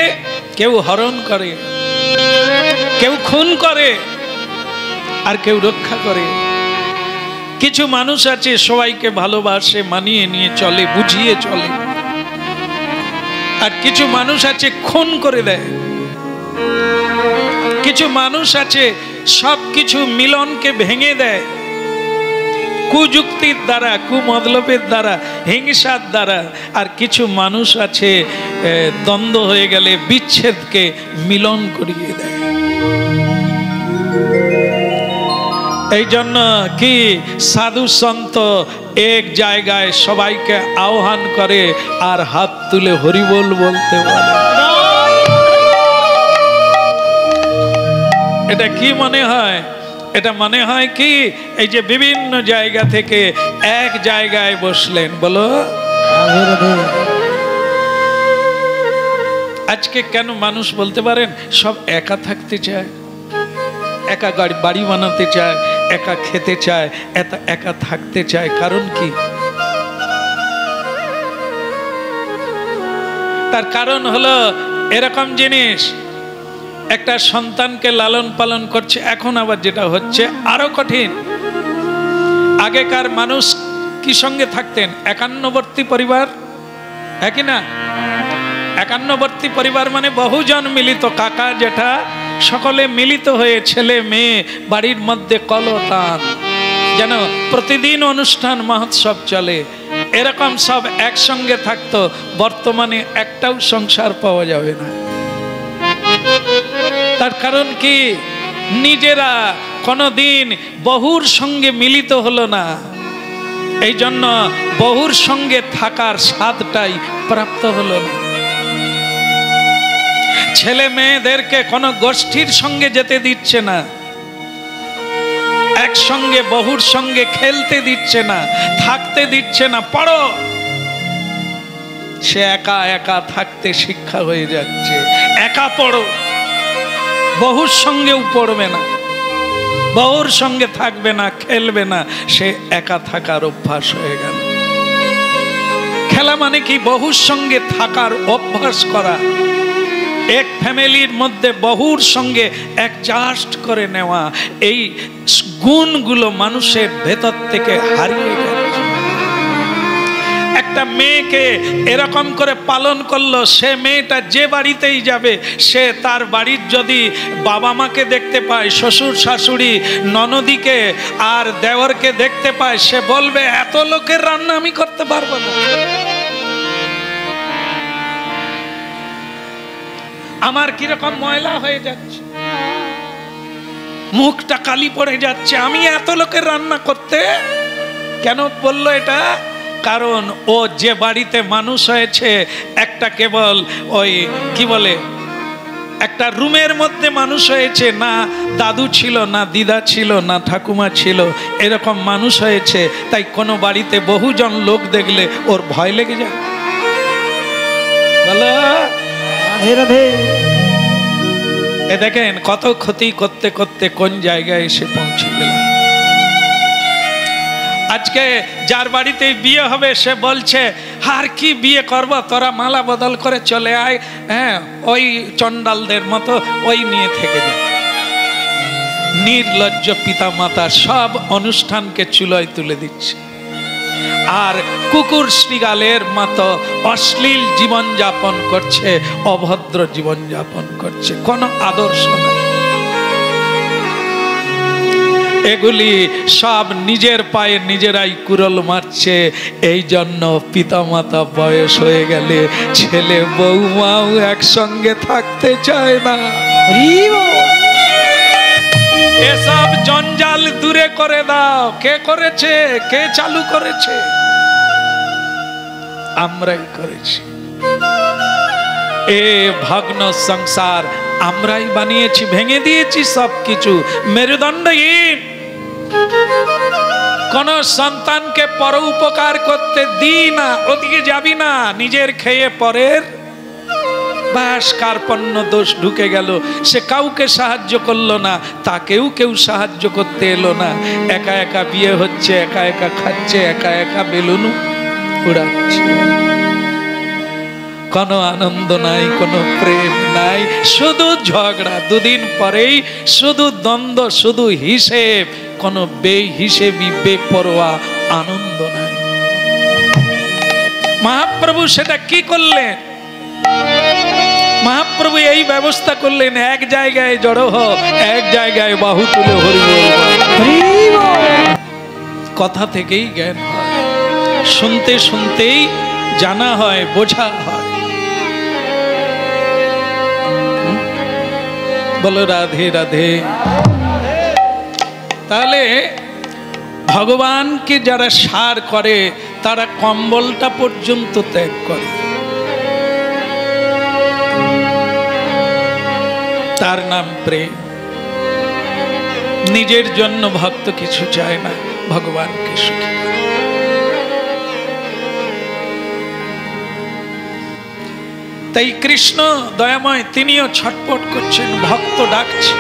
কেউ হরণ করে, কেউ খুন করে, আর কেউ রক্ষা করে। কিছু মানুষ আছে সবাইকে ভালোবাসে, মানিয়ে নিয়ে চলে, বুঝিয়ে চলে। আর কিছু মানুষ আছে খুন করে দেয়। কিছু মানুষ আছে সবকিছু মিলনকে ভেঙে দেয়, কুযুক্তির দ্বারা, কুমতলবের দ্বারা, হিংসার দ্বারা। আর কিছু মানুষ আছে দ্বন্দ্ব হয়ে গেলে বিচ্ছেদকে মিলন করিয়ে দেয়। এই জন্য কি সাধু সন্ত এক জায়গায় সবাইকে আহ্বান করে আর হাত তুলে হরিবোল বলতে বলে। এটা কি মনে হয়? এটা মনে হয় কি এই যে বিভিন্ন জায়গা থেকে এক জায়গায় বসলেন, বলো আজকে কেন মানুষ বলতে পারেন সব একা থাকতে চায়, একা বাড়ি বানাতে চায়, একা খেতে চায়, একা থাকতে চায়? কারণ কি? তার কারণ হলো এরকম জিনিস, একটা সন্তানকে লালন পালন করছে। এখন আবার যেটা হচ্ছে আরো কঠিন। আগেকার মানুষ কি সঙ্গে থাকতেন? একান্নবর্তী পরিবার, একই না? একান্নবর্তী পরিবার মানে বহুজন মিলিত, কাকা জেঠা সকলে মিলিত হয়ে, ছেলে মেয়ে, বাড়ির মধ্যে কলতান, যেন প্রতিদিন অনুষ্ঠান মহোৎসব চলে। এরকম সব একসঙ্গে থাকতো। বর্তমানে একটাও সংসার পাওয়া যাবে না। তার কারণ কি? নিজেরা কোনোদিন বহুর সঙ্গে মিলিত হলো না, এই জন্য বহুর সঙ্গে থাকার স্বাদটাই প্রাপ্ত হলো না। ছেলে মেয়েদেরকে কোনো গোষ্ঠীর সঙ্গে যেতে দিচ্ছে না, একসঙ্গে বহুর সঙ্গে খেলতে দিচ্ছে না, থাকতে দিচ্ছে না। পড়ো, সে একা একা থাকতে শিক্ষা হয়ে যাচ্ছে। একা পড়ো, বহুর সঙ্গেও পড়বে না, বহুর সঙ্গে থাকবে না, খেলবে না, সে একা থাকার অভ্যাস হয়ে গেল। খেলা মানে কি? বহুর সঙ্গে থাকার অভ্যাস করা, এক ফ্যামিলির মধ্যে বহুর সঙ্গে অ্যাডজাস্ট করে নেওয়া। এই গুণগুলো মানুষের ভেতর থেকে হারিয়ে যাচ্ছে। একটা মেয়েকে এরকম করে পালন করলো, সে মেয়েটা যে বাড়িতেই যাবে, সে তার বাড়ির যদি বাবা মাকে দেখতে পায়, শ্বশুর শাশুড়ি ননদিকে আর দেওরকে দেখতে পায়, সে বলবে এত লোকের রান্না আমি করতে পারবো না, আমার কিরকম ময়লা হয়ে যাচ্ছে, মুখটা কালি পড়ে যাচ্ছে, আমি এত লোকের রান্না করতে। কেন বললো এটা? কারণ ও যে বাড়িতে মানুষ হয়েছে, একটা কেবল ওই কি বলে, একটা রুমের মধ্যে মানুষ হয়েছে, না দাদু ছিল, না দিদা ছিল, না ঠাকুমা ছিল, এরকম মানুষ হয়েছে। তাই কোনো বাড়িতে বহুজন লোক দেখলে ওর ভয় লেগে যায়। বলো এ দেখেন কত ক্ষতি করতে করতে কোন জায়গায় এসে পৌঁছে গেল। আজকে যার বাড়িতে বিয়ে হবে সে বলছে আর কি বিয়ে করব, তোরা মালা বদল করে চলে আয়, হ্যাঁ ওই চন্ডালদের মতো ওই নিয়ে থেকে যায়। নির্লজ্জ পিতা মাতা সব অনুষ্ঠানকে চুলোয় তুলে দিচ্ছে। আর কুকুর শৃগালের মতো অশ্লীল জীবনযাপন করছে, অভদ্র জীবনযাপন করছে, কোনো আদর্শ নাই। এগুলি সব নিজের পায়ে নিজেরাই কুড়োল মারছে। এই জন্য পিতামাতা বয়স হয়ে গেলে ছেলে বৌমাও একসঙ্গে থাকতে চায় না। এসব জঞ্জাল দূরে করে দাও। কে করেছে? কে চালু করেছে? আমরাই করেছি। এ ভগ্ন সংসার আমরাই বানিয়েছি, ভেঙে দিয়েছি সবকিছু। মেরুদণ্ডহীন কোন সন্তানকে পর উপকার করতে দিই না, ওদিকে যাবি না। নিজের খেয়ে পরের বাস কার্পণ্য দোষ ঢুকে গেল। সে কাউকে সাহায্য করলো না, তাকেও কেউ সাহায্য করতে এলো না। একা একা বিয়ে হচ্ছে, একা একা খাচ্ছে, একা একা বেলুন উড়াচ্ছে। কোনো আনন্দ নাই, কোনো প্রেম নাই, শুধু ঝগড়া। দুদিন পরেই শুধু দ্বন্দ্ব, শুধু হিসেব, কোনো বেহিসেবি বেপরোয়া আনন্দ নাই। মহাপ্রভু সেটা কি করলেন? মহাপ্রভু এই ব্যবস্থা করলেন, এক জায়গায় জড়ো হ, এক জায়গায় বাহু তুলে হরি বল। কথা থেকেই জ্ঞান হয়, শুনতে শুনতেই জানা হয়, বোঝা হয়। বলো রাধে রাধে। তাহলে ভগবানকে যারা সার করে তারা কম্বলটা পর্যন্ত ত্যাগ করে। তার নাম প্রেম। নিজের জন্য ভক্ত কিছু চায় না, ভগবানকে সুখী করে। তাই কৃষ্ণ দয়াময় তিনিও ছটপট করছেন, ভক্ত ডাকছে।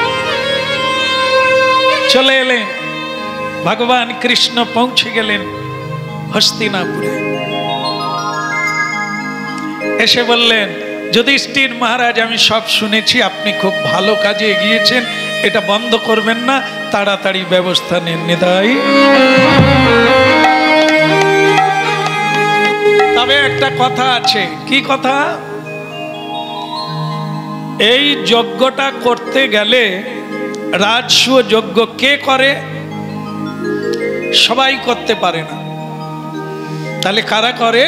চলে এলেন, ভগবান কৃষ্ণ পৌঁছে গেলেন হস্তিনাপুরে। এসে বললেন, যুধিষ্ঠির মহারাজ, আমি সব শুনেছি, আপনি খুব ভালো কাজে এগিয়েছেন, এটা বন্ধ করবেন না, তাড়াতাড়ি ব্যবস্থা নেন। নিতাই। তবে একটা কথা আছে। কি কথা? এই যজ্ঞটা করতে গেলে রাজসূয় যজ্ঞ কে করে? সবাই করতে পারে না। তাহলে কারা করে?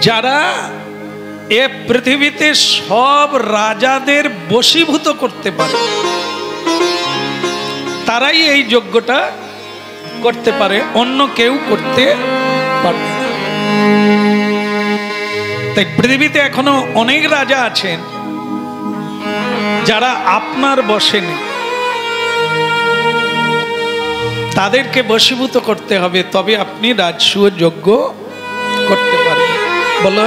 যারা এ পৃথিবীতে সব রাজাদের বশীভূত করতে পারে, তারাই এই যজ্ঞটা করতে পারে, অন্য কেউ করতে পারবে না। তাই পৃথিবীতে এখনো অনেক রাজা আছেন যারা আপনার বশে নেই। তাদেরকে বশীভূত করতে হবে, তবে আপনি রাজসূয় যজ্ঞ করতে পারবেন। বলো।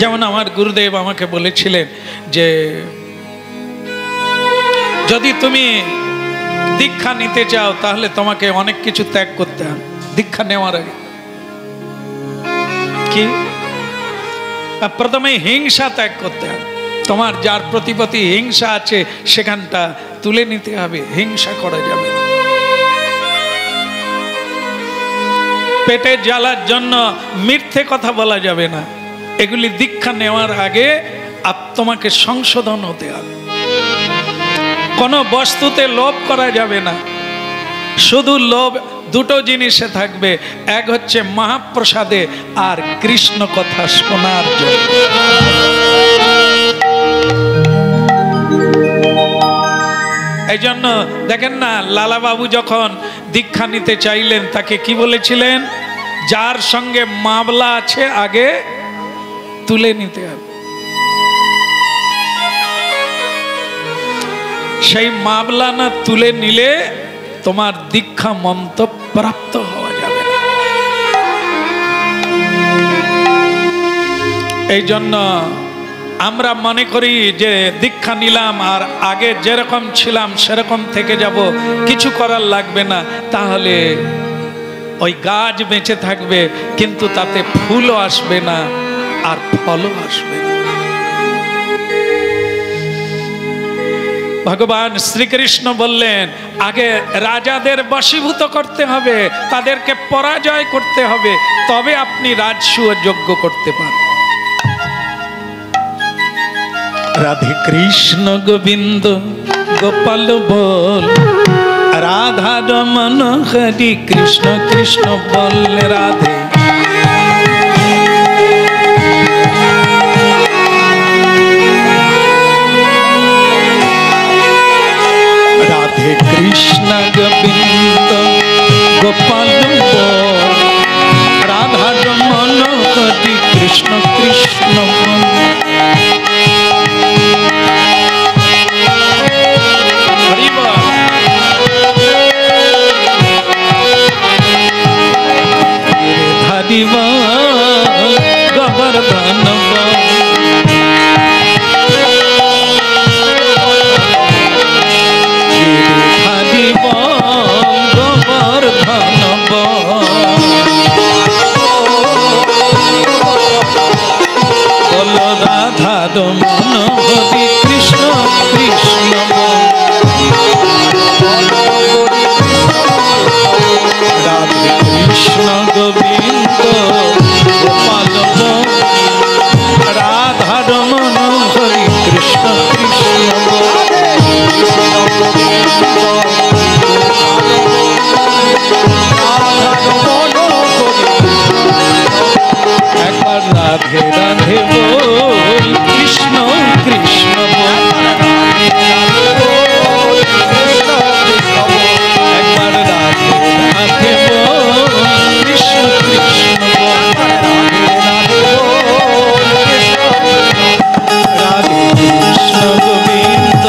যেমন আমার গুরুদেব আমাকে বলেছিলেন যে যদি তুমি দীক্ষা নিতে চাও তাহলে তোমাকে অনেক কিছু ত্যাগ করতে হবে দীক্ষা নেওয়ার আগে। কি? প্রথমে হিংসা ত্যাগ করতে হবে। তোমার যার প্রতি হিংসা আছে সেখানটা তুলে নিতে হবে, হিংসা করা যাবে না। পেটে জ্বালার জন্য মিথ্যে কথা বলা যাবে না। এগুলি দীক্ষা নেওয়ার আগে তোমাকে সংশোধন হতে হবে। কোনো বস্তুতে লোভ করা যাবে না। শুধু লোভ দুটো জিনিসে থাকবে, এক হচ্ছে মহাপ্রসাদে আর কৃষ্ণ কথা শোনার জন্য। এই জন্য দেখেন না, লালা বাবু যখন দীক্ষা নিতে চাইলেন তাকে কি বলেছিলেন? যার সঙ্গে মামলা আছে আগে তুলে নিতে হবে। সেই মামলা না তুলে নিলে তোমার দীক্ষা মন্ত্র প্রাপ্ত হওয়া যাবে না। এই জন্য আমরা মনে করি যে দীক্ষা নিলাম আর আগে যেরকম ছিলাম সেরকম থেকে যাব, কিছু করার লাগবে না। তাহলে ওই গাছ বেঁচে থাকবে, কিন্তু তাতে ফুলও আসবে না আর ফলও আসবে না। ভগবান শ্রীকৃষ্ণ বললেন আগে রাজাদের বশীভূত করতে হবে, তাদেরকে পরাজয় করতে হবে, তবে আপনি রাজসূয় যজ্ঞ করতে পারবেন। রাধে কৃষ্ণ গোবিন্দ গোপাল বল, রাধা রমন হরি কৃষ্ণ কৃষ্ণ বল রাধে। রাধে কৃষ্ণ গোবিন্দ গোপাল বল, রাধা রমন হরি কৃষ্ণ কৃষ্ণ বল। গোবর্ধন বল, রাধা রমন হরি কৃষ্ণ কৃষ্ণ বল। রাধে কৃষ্ণ গোবিন্দ গোপাল বল, রাধা রমন হরি কৃষ্ণ কৃষ্ণ বল। একবার রাধে রাধে বল, কৃষ্ণ কৃষ্ণ বল। একবার রাধে রাধে বল, কৃষ্ণ কৃষ্ণ বল। রাধে কৃষ্ণ গোবিন্দ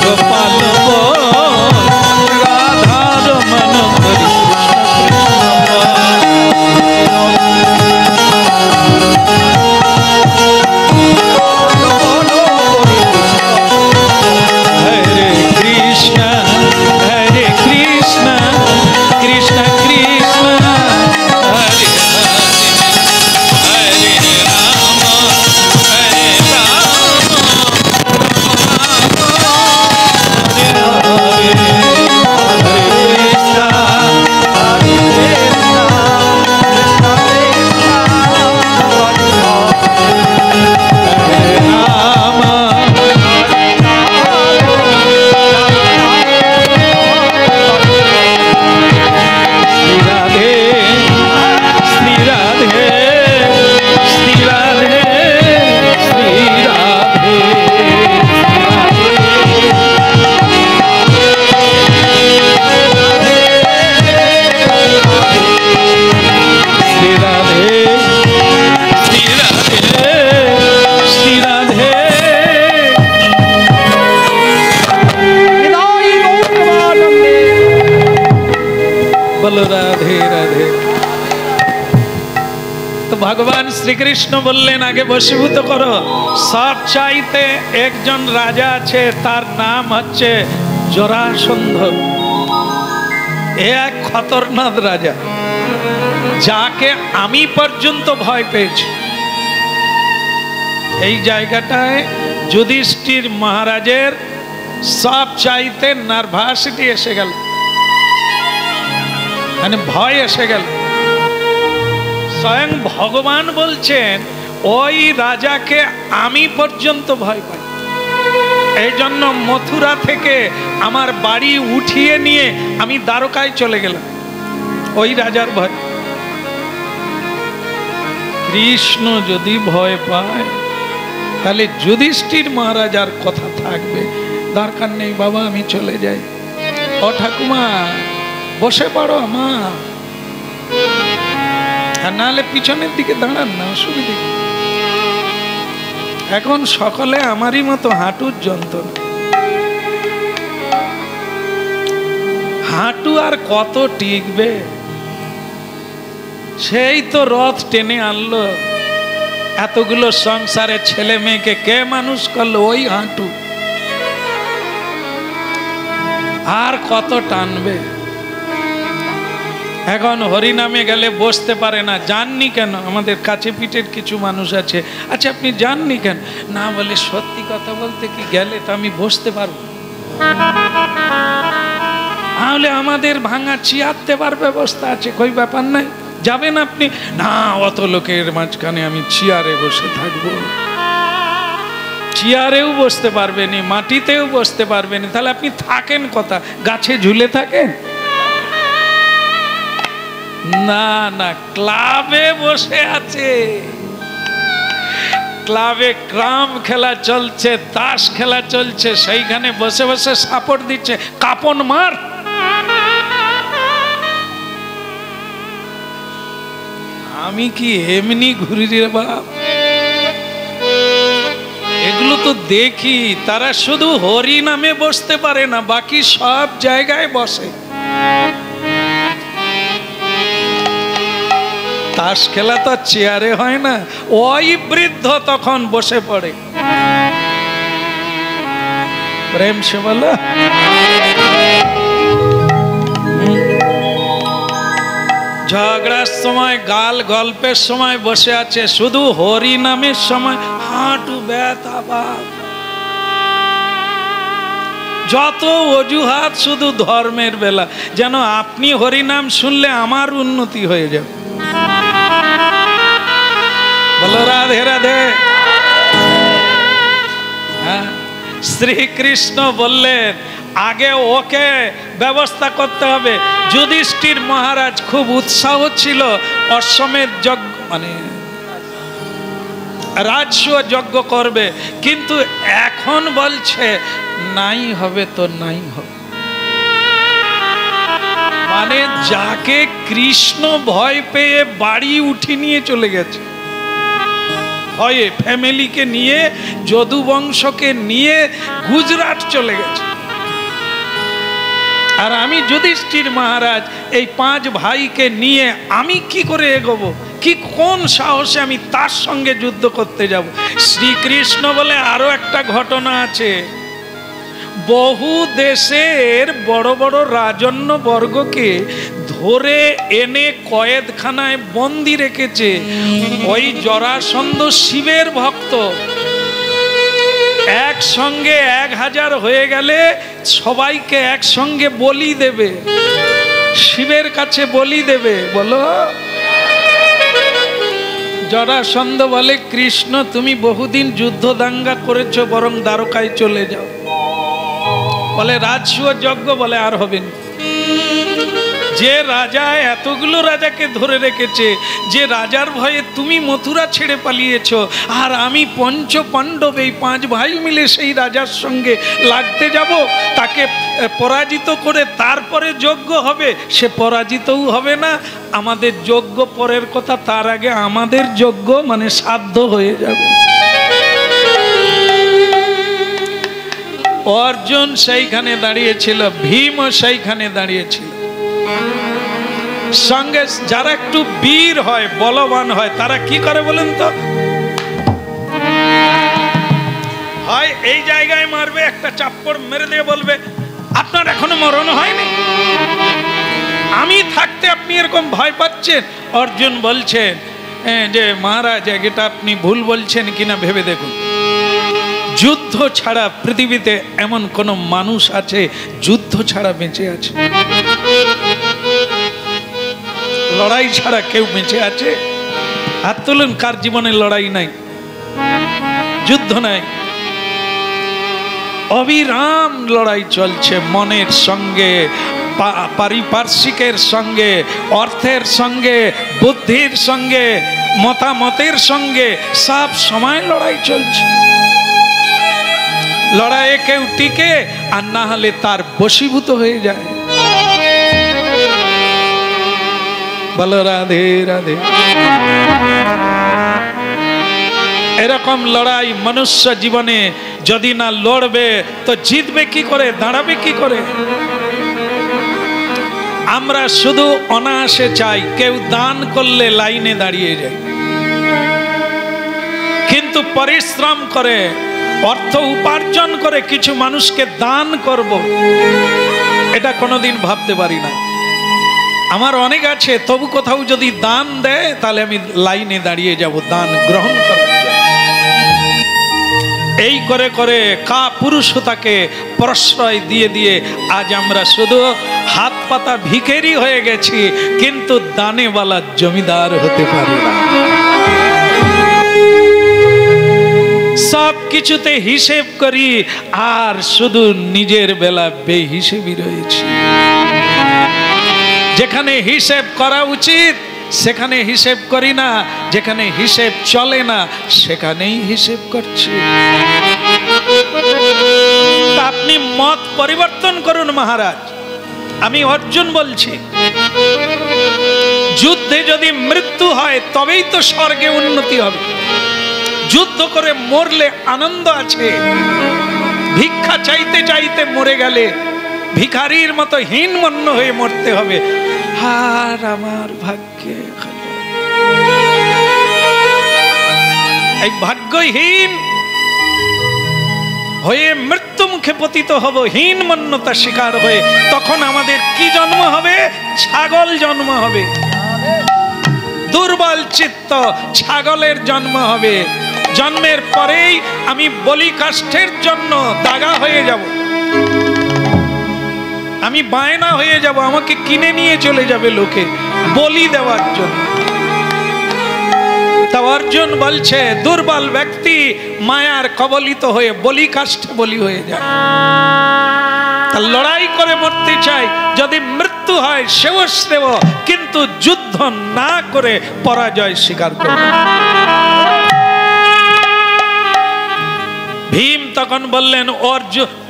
গোপাল বল, রাধা রমন হরি কৃষ্ণ কৃষ্ণ বল। হরে কৃষ্ণ হরে কৃষ্ণ কৃষ্ণ কৃষ্ণ হরে হরে, হরে রাম হরে রাম হরে হরে, হরে কৃষ্ণ হরে কৃষ্ণ হরে রাম। রাধে শ্রী রাধে শ্রী রাধে শ্রী রাধে শ্রী রাধে শ্রী রাধে শ্রী রাধে। বলো রাধে রাধে। তো ভগবান শ্রীকৃষ্ণ বললেন আগে বশীভূত করো। সব চাইতে একজন রাজা আছে, তার নাম হচ্ছে জরাসন্ধ। এ এক খতরনাক রাজা, যাকে আমি পর্যন্ত ভয় পেয়েছি। এই জায়গাটায় যুধিষ্ঠির মহারাজের সব চাইতে নার্ভাসিটি এসে গেল, মানে ভয় এসে গেল। স্বয়ং ভগবান বলছেন ওই রাজাকে আমি পর্যন্ত ভয় পাই। এই জন্য মথুরা থেকে আমার বাড়ি উঠিয়ে নিয়ে আমি দ্বারকায় চলে গেলাম ওই রাজার ভয়। কৃষ্ণ যদি ভয় পায় তাহলে যুধিষ্ঠির মহারাজার কথা থাকবে, দরকার নেই বাবা আমি চলে যাই। ও ঠাকুমা বসে পড়ো আমার, আর নাহলে পিছনের দিকে দাঁড়ান না, অসুবিধে। এখন সকলে আমারই মতো হাঁটুর যন্ত্রণা। হাঁটু আর কত টিকবে? সেই তো রথ টেনে আনলো, এতগুলো সংসারে ছেলে মেয়েকে কে মানুষ করলো? ওই হাঁটু আর কত টানবে? এখন হরিনামে গেলে বসতে পারে না। যাননি কেন? আমাদের কাছে পিঠের কিছু মানুষ আছে, আচ্ছা আপনি যাননি কেন? না বলে সত্যি কথা বলতে কি গেলে তো আমি বসতে পারবো। তাহলে আমাদের ভাঙা চেয়ার দেবার ব্যবস্থা আছে, কই ব্যাপার নাই, যাবেন আপনি? না, অত লোকের মাঝখানে আমি চেয়ারে বসে থাকবো। চেয়ারেও বসতে পারবেনি, মাটিতেও বসতে পারবেনি, তাহলে আপনি থাকেন কথা? গাছে ঝুলে থাকেন? না না, ক্লাবে বসে আছে। ক্লাবে ক্রাম খেলা চলছে, তাস খেলা চলছে, সেইখানে বসে বসে সাপোর্ট দিচ্ছে, কাপন মার। আমি কি এমনি ঘুরি রে বাপ? এগুলো তো দেখি, তারা শুধু হরি নামে বসতে পারে না, বাকি সব জায়গায় বসে। তাস খেলা তো চেয়ারে হয় না, ওই বৃদ্ধ তখন বসে পড়ে। প্রেম সে বলো। ঝগড়ার সময়, গাল গল্পের সময় বসে আছে, শুধু হরি নামের সময় হাঁটু ব্যথা বাপ। যত অজুহাত শুধু ধর্মের বেলা, যেন আপনি হরিনাম শুনলে আমার উন্নতি হয়ে যাবে। বলো রাধে রাধে। হ্যাঁ, শ্রীকৃষ্ণ বললেন আগে ওকে ব্যবস্থা করতে হবে। যুধিষ্ঠির মহারাজ খুব উৎসাহ ছিল অশ্বমেধ যজ্ঞ, মানে রাজস্ব যজ্ঞ করবে, কিন্তু এখন বলছে নাই হবে তো নাই হবে। মানে যাকে কৃষ্ণ ভয় পেয়ে বাড়ি উঠে নিয়ে চলে গেছে, ভয়ে ফ্যামিলিকে নিয়ে, যদু বংশকে নিয়ে গুজরাট চলে গেছে। আর আমি যুধিষ্ঠির মহারাজ এই 5 ভাইকে নিয়ে আমি কি করে এগোবো? কি কোন সাহসে আমি তার সঙ্গে যুদ্ধ করতে যাব? শ্রীকৃষ্ণ বলে আরো একটা ঘটনা আছে। বহু দেশের বড় বড় রাজন্য বর্গকে ধরে এনে কয়েদখানায় বন্দি রেখেছে। ওই জরাসন্ধ শিবের ভক্ত, একসঙ্গে 1000 হয়ে গেলে সবাইকে একসঙ্গে বলি দেবে, শিবের কাছে বলি দেবে। বলো। জরাসন্ধ বলে কৃষ্ণ তুমি বহুদিন যুদ্ধ দাঙ্গা করেছো, বরং দ্বারকায় চলে যাও। বলে রাজস্ব যজ্ঞ, বলে আর হবে না। যে রাজা এতগুলো রাজাকে ধরে রেখেছে, যে রাজার ভয়ে তুমি মথুরা ছেড়ে পালিয়েছো, আর আমি পঞ্চ পাণ্ডব এই 5 ভাই মিলে সেই রাজার সঙ্গে লাগতে যাব, তাকে পরাজিত করে তারপরে যজ্ঞ হবে, সে পরাজিতও হবে না। আমাদের যজ্ঞ পরের কথা, তার আগে আমাদের যজ্ঞ মানে সাধ্য হয়ে যাবে। অর্জুন সেইখানে দাঁড়িয়েছিল, ভীমও সেইখানে দাঁড়িয়েছিল। সঙ্গে যারা একটু বীর হয়, বলবান হয়, তারা কি করে বলেন তো? হয় এই জায়গায় মারবে, একটা চাপ্পড় মেরে দিয়ে বলবে আপনার এখনো মরণ হয়নি, আমি থাকতে আপনি এরকম ভয় পাচ্ছেন। অর্জুন বলছেন যে মহারাজ এটা আপনি ভুল বলছেন কিনা ভেবে দেখুন। যুদ্ধ ছাড়া পৃথিবীতে এমন কোন মানুষ আছে যুদ্ধ ছাড়া বেঁচে আছে? লড়াই ছাড়া কেউ বেঁচে আছে? হাত তুলুন কার জীবনে লড়াই নাই, যুদ্ধ নাই। অবিরাম লড়াই চলছে, মনের সঙ্গে, পারিপার্শ্বিকের সঙ্গে, অর্থের সঙ্গে, বুদ্ধির সঙ্গে, মতামতের সঙ্গে, সব সময় লড়াই চলছে। লড়াইয়ে কেউ টিকে, আর না হলে তার বশীভূত হয়ে যায়। বলো রাধে রাধে। এরকম লড়াই মনুষ্য জীবনে যদি না লড়বে তো জিতবে কি করে, দাঁড়াবে কি করে? আমরা শুধু অনায়াসে চাই কেউ দান করলে লাইনে দাঁড়িয়ে যায়, কিন্তু পরিশ্রম করে অর্থ উপার্জন করে কিছু মানুষকে দান করব, এটা কোনোদিন ভাবতে পারি না। আমার অনেক আছে, তবু কোথাও যদি দান দেয় তাহলে আমি লাইনে দাঁড়িয়ে যাব দান গ্রহণ করার জন্য। এই করে করে কাপুরুষতাকে প্রশ্রয় দিয়ে দিয়ে আজ আমরা শুধু হাত পাতা ভিখারি হয়ে গেছি, কিন্তু দানেওয়ালা জমিদার হতে পারি না। সব কিছুতে হিসেব করি আর শুধু নিজের বেলা বেহিসেবি রয়েছি। যেখানে হিসেব করা উচিত সেখানে হিসেব করি না, যেখানে হিসেব চলে না সেখানেই হিসেব করছি। আপনি মত পরিবর্তন করুন মহারাজ। আমি অর্জুন বলছি, যুদ্ধে যদি মৃত্যু হয় তবেই তো স্বর্গে উন্নতি হবে। যুদ্ধ করে মরলে আনন্দ আছে, ভিক্ষা চাইতে চাইতে মরে গেলে ভিখারির মতো হীনমন্য হয়ে মরতে হবে। আর আমার ভাগ্যে এই ভাগ্যহীন হয়ে মৃত্যু মুখে পতিত হব, হীনমন্যতার শিকার হয়ে। তখন আমাদের কি জন্ম হবে? ছাগল জন্ম হবে। দুর্বল চিত্ত ছাগলের জন্ম হবে। জন্মের পরেই আমি বলি কাষ্ঠের জন্য দাগা হয়ে যাব, আমি বায়না হয়ে যাব, আমাকে কিনে নিয়ে চলে যাবে লোকে বলি দেওয়ার জন্য। তা অর্জুন বলছে দুর্বল ব্যক্তি মায়ার কবলিত হয়ে বলি কাষ্ঠে বলি হয়ে যায়। তা লড়াই করে মরতে চাই, যদি মৃত্যু হয় সেও শ্রেয়, কিন্তু যুদ্ধ না করে পরাজয় স্বীকার করব। ভীম তখন বললেন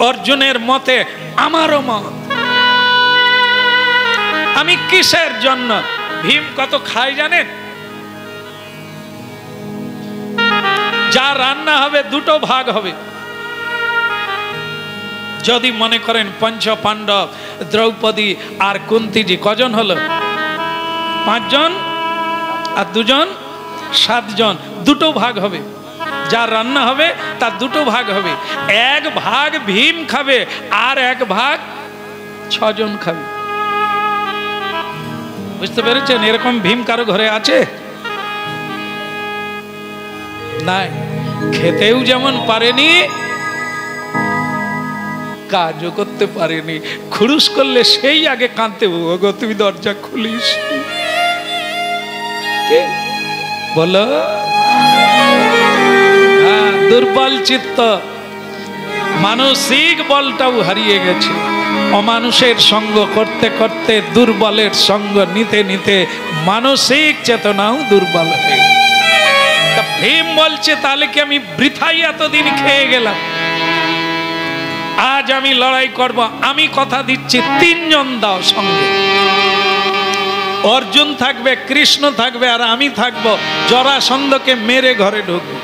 অর্জুনের মতে আমারও মত। আমি কিসের জন্য? ভীম কত খায় জানেন? যা রান্না হবে দুটো ভাগ হবে। যদি মনে করেন পঞ্চ পাণ্ডব, দ্রৌপদী আর কুন্তিজি কজন হলো? 5 জন আর 2 জন 7 জন, দুটো ভাগ হবে। যা রান্না হবে তার দুটো ভাগ হবে। 1 ভাগ ভীম খাবে আর 1 ভাগ 6 জন খাবে। বুঝতে পেরেছেন? এরকম ভীম কারো ঘরে আছে? নাই। খেতেও যেমন পারেনি, কাজও করতে পারেনি। খুরুস করলে সেই আগে কাঁদতে, ওগো তুমি দরজা খুলিস বলো। দুর্বল চিত্ত, মানসিক বলটাও হারিয়ে গেছে। অমানুষের সঙ্গ করতে করতে, দুর্বলের সঙ্গ নিতে নিতে মানসিক চেতনাও দুর্বল হয়ে। ভীম বলছে তাহলে কি আমি বৃথাই এতদিন খেয়ে গেলাম? আজ আমি লড়াই করব। আমি কথা দিচ্ছি 3 জন দাও সঙ্গে। অর্জুন থাকবে, কৃষ্ণ থাকবে, আর আমি থাকবো। জরাসন্ধকে মেরে ঘরে ঢুকবো।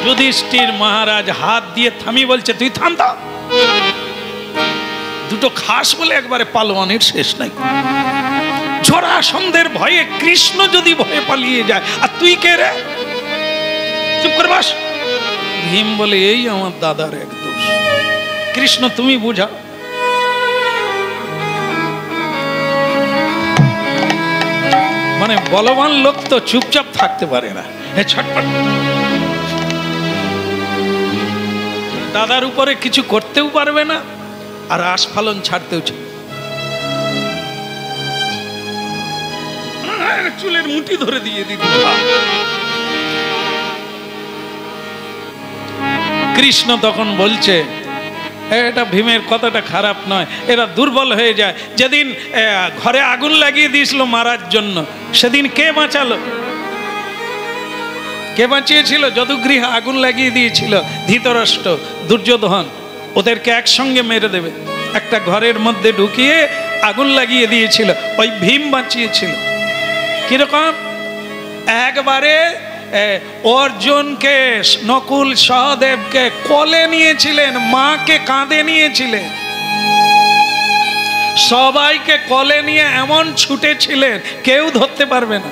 যুধিষ্ঠির মহারাজ হাত দিয়ে থামি বলছে তুই থাম। দাও দুটো খাস বলে একবারে পালোয়ানের শেষ নাই। জরাসন্ধের ভয়ে কৃষ্ণ যদি ভয়ে পালিয়ে যায়, আর তুই কে রে? চুপ করে বস। ভীম বলে এই আমার দাদার এক দোষ। কৃষ্ণ তুমি বুঝাও। মানে বলবান লোক তো চুপচাপ থাকতে পারে না, ছটপট। দাদার উপরে কিছু করতেও পারবে না, আর আস্ফালন ছাড়তেও চুলের মুঠি ধরে দিয়ে দিত। কৃষ্ণ তখন বলছে এটা ভীমের কথাটা খারাপ নয়, এরা দুর্বল হয়ে যায়। যেদিন ঘরে আগুন লাগিয়ে দিয়েছিল মারার জন্য, সেদিন কে বাঁচালো? কে বাঁচিয়েছিল? যদুগৃহে আগুন লাগিয়ে দিয়েছিল ধৃতরাষ্ট্র, দুর্যোধন। ওদেরকে একসঙ্গে মেরে দেবে, একটা ঘরের মধ্যে ঢুকিয়ে আগুন লাগিয়ে দিয়েছিল। ওই ভীম বাঁচিয়েছিল। কিরকম? একবারে অর্জুনকে, নকুল সহদেবকে কোলে নিয়েছিলেন, মাকে কাঁধে নিয়েছিলেন, সবাইকে কোলে নিয়ে এমন ছুটেছিলেন কেউ ধরতে পারবে না।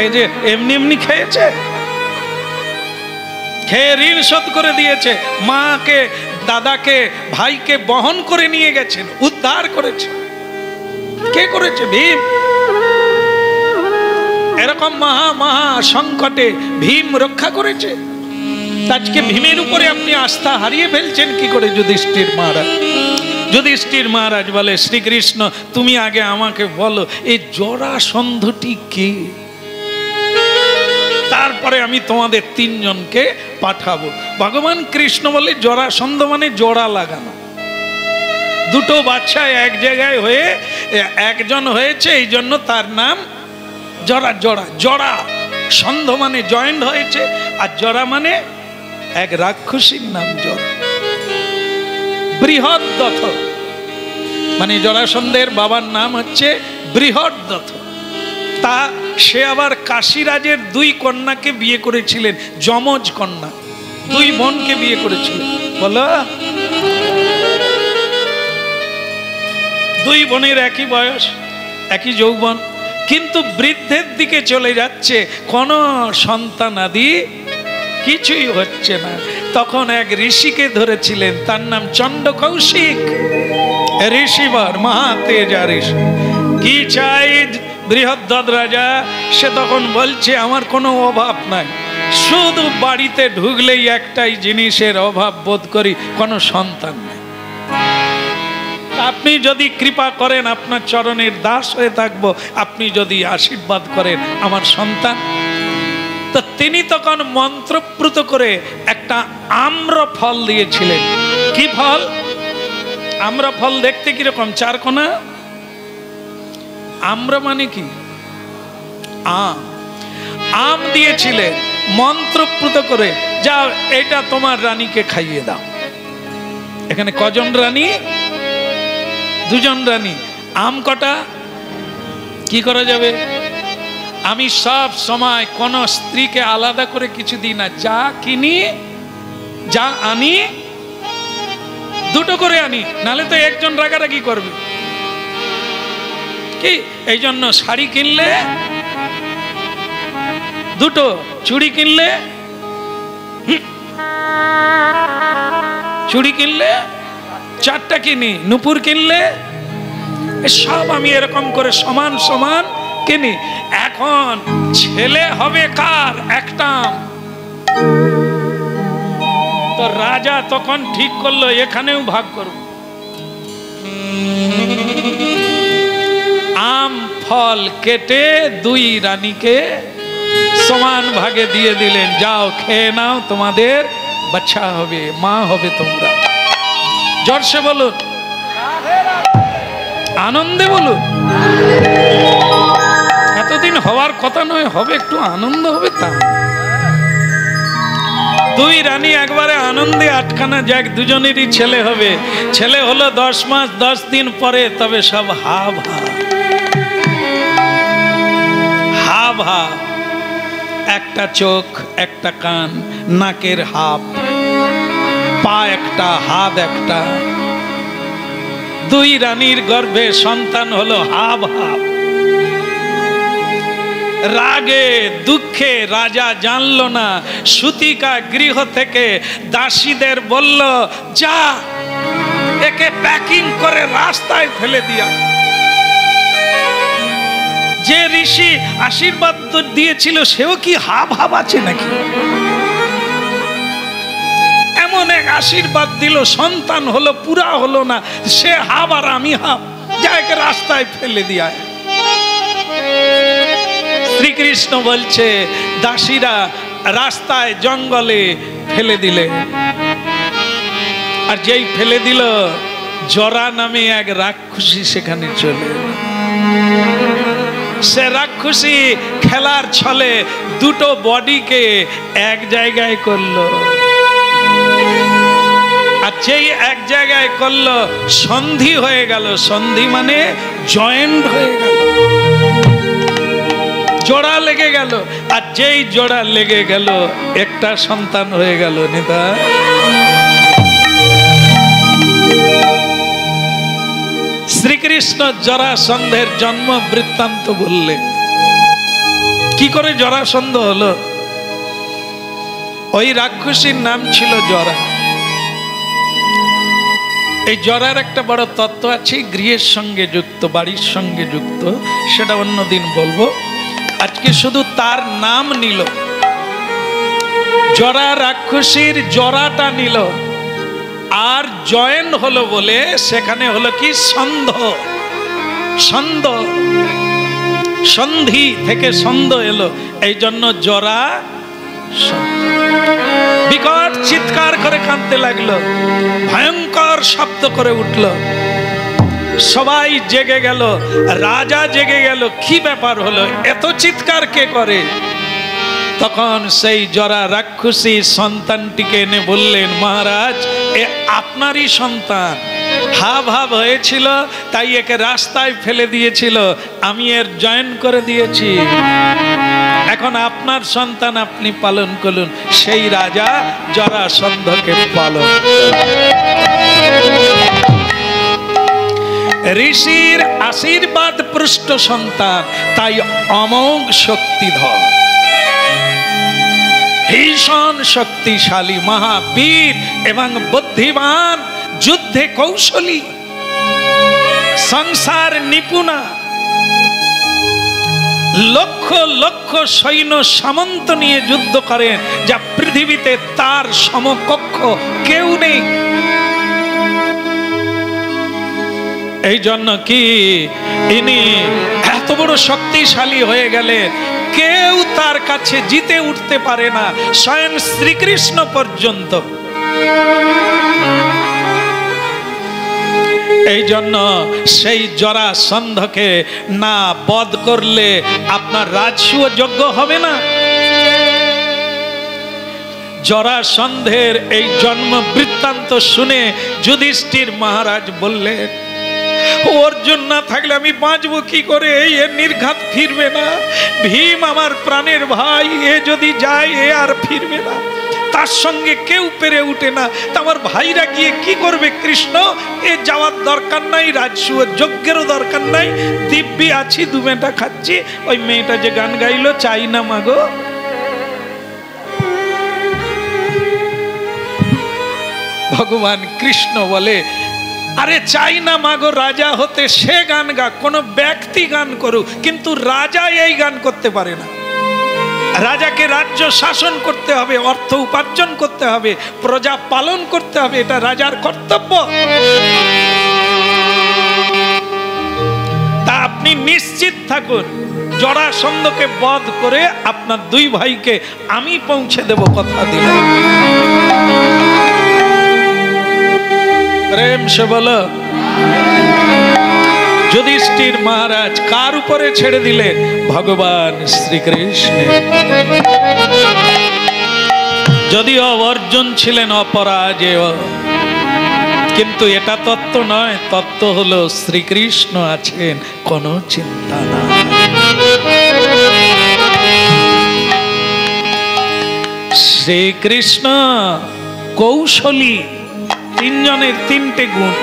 এই যে এমনি এমনি খেয়েছে, খেয়ে ঋণ শোধ করে দিয়েছে। মাকে, দাদাকে, ভাইকে বহন করে নিয়ে গেছেন, উদ্ধার করেছে। কে করেছে? ভীম। এরকম এরকম মহা সংকটে ভীম রক্ষা করেছে। আজকে ভীমের উপরে আপনি আস্থা হারিয়ে ফেলছেন কি করে? যুধিষ্ঠির মহারাজ, যুধিষ্ঠির মহারাজ বলে, শ্রীকৃষ্ণ তুমি আগে আমাকে বলো এই জরাসন্ধটি কে, তারপরে আমি তোমাদের তিনজনকে পাঠাবো। ভগবান কৃষ্ণ বলে জরাসন্ধ মানে জোড়া লাগানো, দুটো বাচ্চা এক জায়গায় হয়ে একজন হয়েছে, এই জন্য তার নাম জরা। জরা জরা সন্ধ মানে জয়েন্ট হয়েছে, আর জরা মানে এক রাক্ষসীর নাম জরা। বৃহদ্রথ মানে জরাসন্ধের বাবার নাম হচ্ছে বৃহদ্রথ। তা সে আবার কাশীরাজের দুই কন্যাকে বিয়ে করেছিলেন, যমজ কন্যা, দুই বোনকে বিয়ে করেছিলেন। বলো, দুই বোনের একই বয়স, একই যৌবন, কিন্তু বৃদ্ধের দিকে চলে যাচ্ছে, কোনো সন্তানাদি কিছুই হচ্ছে না। তখন এক ঋষিকে ধরেছিলেন, তার নাম চন্ড কৌশিক ঋষিবর, মহাতেজা ঋষি। কি চাই বৃহদ্রথ রাজা? সে তখন বলছে আমার কোনো অভাব নাই, শুধু বাড়িতে ঢুকলেই একটাই জিনিসের অভাব বোধ করি, কোনো সন্তান নেই। আপনি যদি কৃপা করেন আপনার চরণের দাস হয়ে থাকবো, আপনি যদি আশীর্বাদ করেন আমার সন্তান। তো তিনি তখন মন্ত্রপ্রুত করে একটা আম্র ফল দিয়েছিলেন। কি ফল? আম্র ফল দেখতে কিরকম, চারকোনা। আম্র মানে কি? আম দিয়েছিলেন মন্ত্রপ্রুত করে, যাও এটা তোমার রানীকে খাইয়ে দাও। এখানে কজন রানী? দুজন রানী। আম কটা? কি করা যাবে? আমি সব সময় কোন স্ত্রীকে আলাদা করে কিছু দিই না, যা কিনি যা আনি দুটো করে আনি, নালে তো একজন রাগারাগি করবে। কি এই জন্য শাড়ি কিনলে দুটো, চুড়ি কিনলে চারটা কিনি, নুপুর কিনলে সব আমি এরকম করে সমান সমান কিনি। এখন ছেলে হবে কার? একটা। তো রাজা তখন ঠিক করলো এখানেও ভাগ করব। আম ফল কেটে দুই রানীকে সমান ভাগে দিয়ে দিলেন, যাও খেয়ে নাও, তোমাদের বাচ্চা হবে, মা হবে তোমরা। জোরসে বলুন, আনন্দে বলুন। এতদিন হওয়ার কথা নয়, হবে একটু আনন্দ হবে। তা দুই রানী একবারে আনন্দে আটকানা যাক, দুজনেরই ছেলে হবে। ছেলে হলো 10 মাস 10 দিন পরে, তবে সব হা ভা, একটা চোখ, একটা কান, নাকের হাফ, পা একটা, হাত একটা। দুই রানীর গর্ভে সন্তান হলো হাব। রাগে দুঃখে রাজা জানলো না। সুতিকা গৃহ থেকে দাসীদের বলল, যা একে প্যাকিং করে রাস্তায় ফেলে দিয়া। যে ঋষি আশীর্বাদ দিয়েছিল সেও কি হাব আছে নাকি? এমন এক আশীর্বাদ দিল, সন্তান হলো, পুরা হলো না, সে হাব আর আমি হাব, যা একে রাস্তায় ফেলে দিয়া। শ্রীকৃষ্ণ বলছে দাসীরা রাস্তায় জঙ্গলে ফেলে দিলে, আর যেই ফেলে দিল, জরা নামে এক রাক্ষসী সেখানে চলে। সে রাক্ষসী খেলার ছলে দুটো বডিকে এক জায়গায় করলো, আর যেই এক জায়গায় করলো সন্ধি হয়ে গেল। সন্ধি মানে জয়েন্ট হয়ে গেল, জোড়া লেগে গেল। আর যেই জোড়া লেগে গেল একটা সন্তান হয়ে গেল। নেতা শ্রীকৃষ্ণ জরাসন্ধের জন্ম বৃত্তান্ত বললেন। কি করে জরাসন্ধ হলো? ওই রাক্ষসীর নাম ছিল জরা। এই জরার একটা বড় তত্ত্ব আছে, গৃহের সঙ্গে যুক্ত, বাড়ির সঙ্গে যুক্ত, সেটা অন্যদিন বলবো। আজকে শুধু তার নাম নিল, জরা রাক্ষসীর জরাটা নিল, আর জয়েন হলো বলে সেখানে হলো কি সন্ধ, সন্ধ, সন্ধি থেকে সন্ধ এলো, এই জন্য জরা। বিকট চিৎকার করে কাঁদতে লাগলো, ভয়ঙ্কর শব্দ করে উঠল, সবাই জেগে গেল, রাজা জেগে গেল, কি ব্যাপার হলো, এত চিৎকার কে করে? তখন সেই জরা রাক্ষসী সন্তানটিকে এনে বললেন, মহারাজ এ আপনারই সন্তান, হাব হাব হয়েছিল তাই একে রাস্তায় ফেলে দিয়েছিল, আমি এর জয়েন করে দিয়েছি, এখন আপনার সন্তান আপনি পালন করুন। সেই রাজা জরাসন্ধকে পালন। ঋষির আশীর্বাদ পুষ্ট সন্তান, তাই অমোঘ শক্তিধর, ভীষণ শক্তিশালী, মহাবীর এবং বুদ্ধিমান, যুদ্ধে কৌশলী, সংসার নিপুণা, লক্ষ লক্ষ সৈন্য সামন্ত নিয়ে যুদ্ধ করেন, যা পৃথিবীতে তার সমকক্ষ কেউ নেই। এই জন্য কি ইনি এত বড় শক্তিশালী হয়ে গেলেন, কেউ তার কাছে জিতে উঠতে পারে না, স্বয়ং শ্রীকৃষ্ণ পর্যন্ত। এই জন্য সেই জরাসন্ধকে না বধ করলে আপনার রাজসূয় যজ্ঞ হবে না। জরাসন্ধের এই জন্ম বৃত্তান্ত শুনে যুধিষ্ঠির মহারাজ বললেন, অর্জুন না থাকলে আমি বাঁচবো কি করে, এই নির্ঘাত ফিরবে না, ভীম আমার প্রাণের ভাই, এ যদি যায় এ আর ফিরবে না, তার সঙ্গে কেউ পেরে উঠে না, তা আমার ভাইরা গিয়ে কি করবে? কৃষ্ণ এ যাওয়ার দরকার নাই, রাজসূয় যজ্ঞেরও দরকার নাই, দিব্যি আছি, দু মেয়েটা খাচ্ছি, ওই মেয়েটা যে গান গাইলো চাই না মাগো। ভগবান কৃষ্ণ বলে, আরে চাই না মাগো রাজা হতে, সে গান গা, কোন ব্যক্তি গান করুক, কিন্তু রাজা এই গান করতে পারে না। রাজাকে রাজ্য শাসন করতে হবে, অর্থ উপার্জন করতে হবে, প্রজা পালন করতে হবে, এটা রাজার কর্তব্য। তা আপনি নিশ্চিত থাকুন, জরাসন্ধকে বধ করে আপনার দুই ভাইকে আমি পৌঁছে দেব, কথা দিলাম। প্রেম সে বলো। যুধিষ্ঠির মহারাজ কার উপরে ছেড়ে দিলেন? ভগবান শ্রীকৃষ্ণ। যদিও অর্জুন ছিলেন অপরাজেয়, কিন্তু এটা তত্ত্ব নয়, তত্ত্ব হলো শ্রীকৃষ্ণ আছেন, কোনো চিন্তা না। শ্রীকৃষ্ণ কৌশলী, তিনজনের তিনটে গুণ।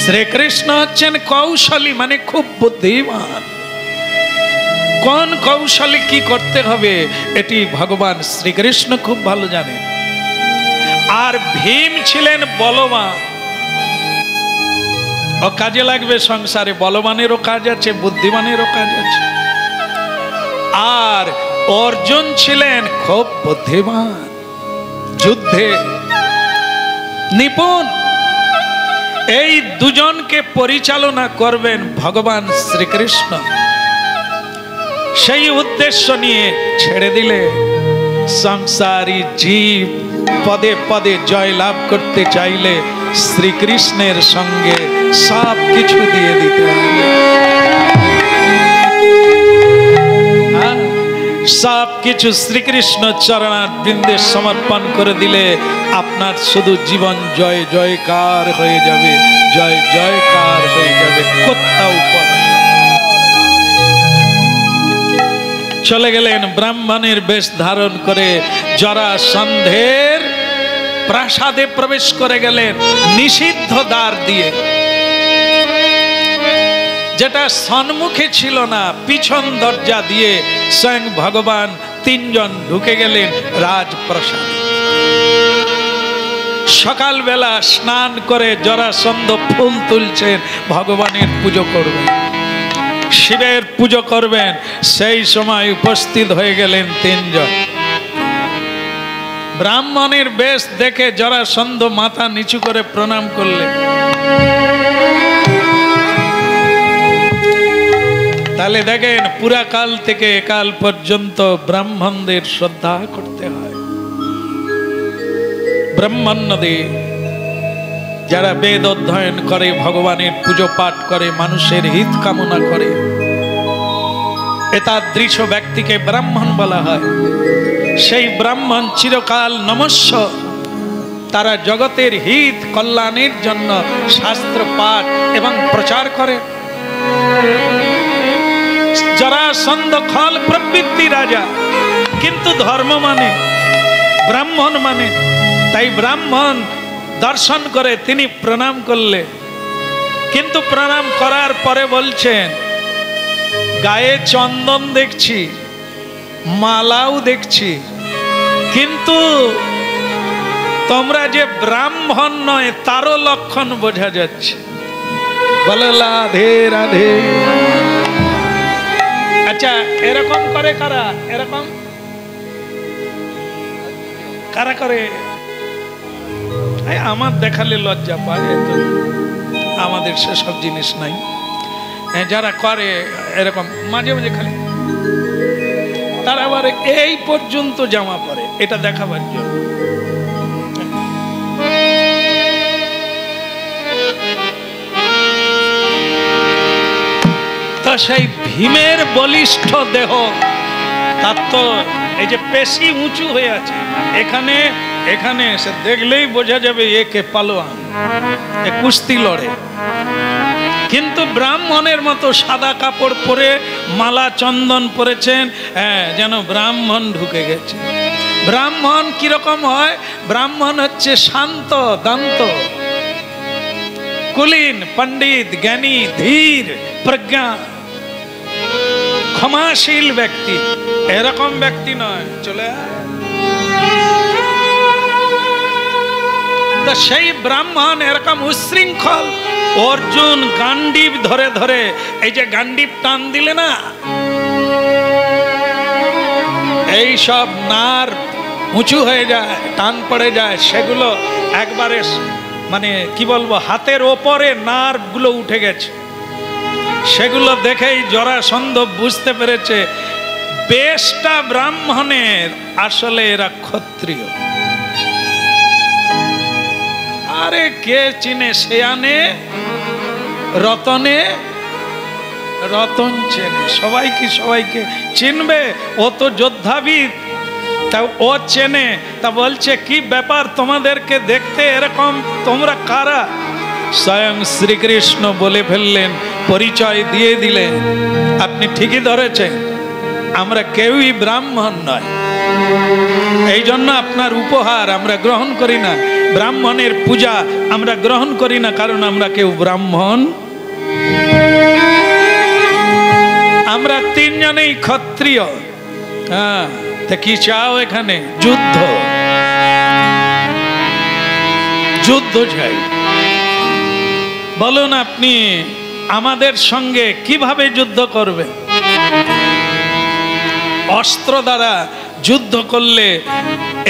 শ্রীকৃষ্ণ হচ্ছেন কৌশলী, মানে খুব বুদ্ধিমান। কোন কৌশলে কি করতে হবে এটি ভগবান শ্রীকৃষ্ণ খুব ভালো জানেন। আর ভীম ছিলেন বলবান, ও কাজে লাগবে সংসারে, বলবানেরও কাজ আছে, বুদ্ধিমানেরও কাজ আছে। আর অর্জুন ছিলেন খুব বুদ্ধিমান, যুদ্ধে নিপুণ। এই দুজনকে পরিচালনা করবেন ভগবান শ্রীকৃষ্ণ। সেই উদ্দেশ্য নিয়ে ছেড়ে দিলে সংসারী জীব পদে পদে জয় লাভ করতে চাইলে শ্রীকৃষ্ণের সঙ্গে সব কিছু দিয়ে দিতে হবে। সব কিছু শ্রীকৃষ্ণ চরণারবিন্দে সমর্পণ করে দিলে আপনার শুধু জীবন জয় জয়কার হয়ে যাবে, জয় জয়কার হয়ে যাবে, কোথাও পড়ে। চলে গেলেন ব্রাহ্মণের বেশ ধারণ করে, জরাসন্ধের প্রাসাদে প্রবেশ করে গেলেন নিষিদ্ধ দ্বার দিয়ে, যেটা সম্মুখে ছিল না, পিছন দরজা দিয়ে স্বয়ং ভগবান তিনজন ঢুকে গেলেন রাজপ্রাসাদে। সকালবেলা স্নান করে জরাসন্ধ ফুল তুলছেন, ভগবানের পুজো করবেন। শিবের পুজো করবেন, সেই সময় উপস্থিত হয়ে গেলেন তিনজন। ব্রাহ্মণের বেশ দেখে জরাসন্ধ মাথা নিচু করে প্রণাম করলেন। তাহলে দেখেন পুরাকাল থেকে একাল পর্যন্ত ব্রাহ্মণদের শ্রদ্ধা করতে হয়। ব্রাহ্মণ্যদে যারা বেদ অধ্যয়ন করে, ভগবানের পুজো পাঠ করে, মানুষের হিত কামনা করে, এতাদৃশ ব্যক্তিকে ব্রাহ্মণ বলা হয়। সেই ব্রাহ্মণ চিরকাল নমস্য, তারা জগতের হিত কল্যাণের জন্য শাস্ত্র পাঠ এবং প্রচার করে। জরাসন্ধ খল প্রবৃত্তি রাজা, কিন্তু ধর্ম মানে, ব্রাহ্মণ মানে। তাই ব্রাহ্মণ দর্শন করে তিনি প্রণাম করলেন, কিন্তু প্রণাম করার পরে বলছেন, গায়ে চন্দন দেখছি, মালাও দেখছি, কিন্তু তোমরা যে ব্রাহ্মণ নয় তারও লক্ষণ বোঝা যাচ্ছে। বলে রাধে রাধে। আচ্ছা, এরকম করে কারা? এরকম কারা করে? আমার দেখালে লজ্জা পায়, তো আমাদের সেসব জিনিস নাই। যারা করে এরকম মাঝে মাঝে খালি, তারা আবার এই পর্যন্ত জামা পরে, এটা দেখাবার জন্য। তো সেই ভীমের বলিষ্ঠ দেহ, তার তো এই যে পেশি উঁচু হয়ে আছে, এখানে এখানে সে দেখলেই বোঝা যাবে একে পালোয়ান, এ কুস্তি লড়ে। কিন্তু ব্রাহ্মণের মতো সাদা কাপড় পরে মালা চন্দন পরেছেন, যেন ব্রাহ্মণ ঢুকে গেছে। ব্রাহ্মণ কিরকম হয়? ব্রাহ্মণ হচ্ছে শান্ত দান্ত, কুলীন, পণ্ডিত, জ্ঞানী, ধীর, প্রজ্ঞা, ক্ষমাশীল ব্যক্তি। এরকম ব্যক্তি নয়। চলে তো সেই ব্রাহ্মণ এরকম উশৃঙ্খল। অর্জুন গান্ডীব ধরে ধরে, এই যে গান্ডীব টান দিলে না, এই সব নার উঁচু হয়ে যায়, টান পড়ে যায়, সেগুলো একবারে মানে কি বলবো, হাতের ওপরে নার্ভ গুলো উঠে গেছে। সেগুলো দেখেই জরাসন্ধ বুঝতে পেরেছে বেশটা ব্রাহ্মণের, আসলে এরা ক্ষত্রিয়। আরে কে চিনে শেয়ানে রতনে, রতন চেনে। সবাই কি সবাইকে চিনবে? ও তো যোদ্ধাবিদ, তা ও চেনে। তা বলছে, কি ব্যাপার তোমাদেরকে দেখতে এরকম, তোমরা কারা? স্বয়ং শ্রীকৃষ্ণ বলে ফেললেন, পরিচয় দিয়ে দিলেন, আপনি ঠিকই ধরেছেন, আমরা কেউই ব্রাহ্মণ নয়। এই জন্য আপনার উপহার আমরা গ্রহণ করি না, ব্রাহ্মণের পূজা আমরা গ্রহণ করি না, কারণ আমরা কেউ ব্রাহ্মণ। আমরা তিনজনেই ক্ষত্রিয়। হ্যাঁ, তা কি চাও এখানে? যুদ্ধ, যুদ্ধ চাই। বলুন আপনি আমাদের সঙ্গে কিভাবে যুদ্ধ করবে? অস্ত্র দ্বারা যুদ্ধ করলে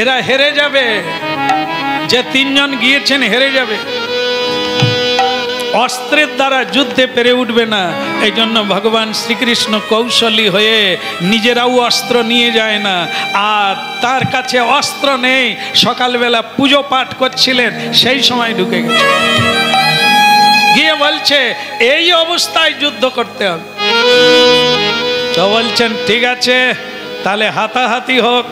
এরা হেরে যাবে, যে তিনজন গিয়েছেন হেরে যাবে। অস্ত্রের দ্বারা যুদ্ধে পেরে উঠবে না। এই জন্য ভগবান শ্রীকৃষ্ণ কৌশলী হয়ে নিজেরাও অস্ত্র নিয়ে যায় না, আর তার কাছে অস্ত্র নেই। সকালবেলা পুজো পাঠ করছিলেন, সেই সময় ঢুকে গেছে, গিয়ে বলছে এই অবস্থায় যুদ্ধ করতে হবে। তো বলছেন ঠিক আছে, তাহলে হাতাহাতি হোক,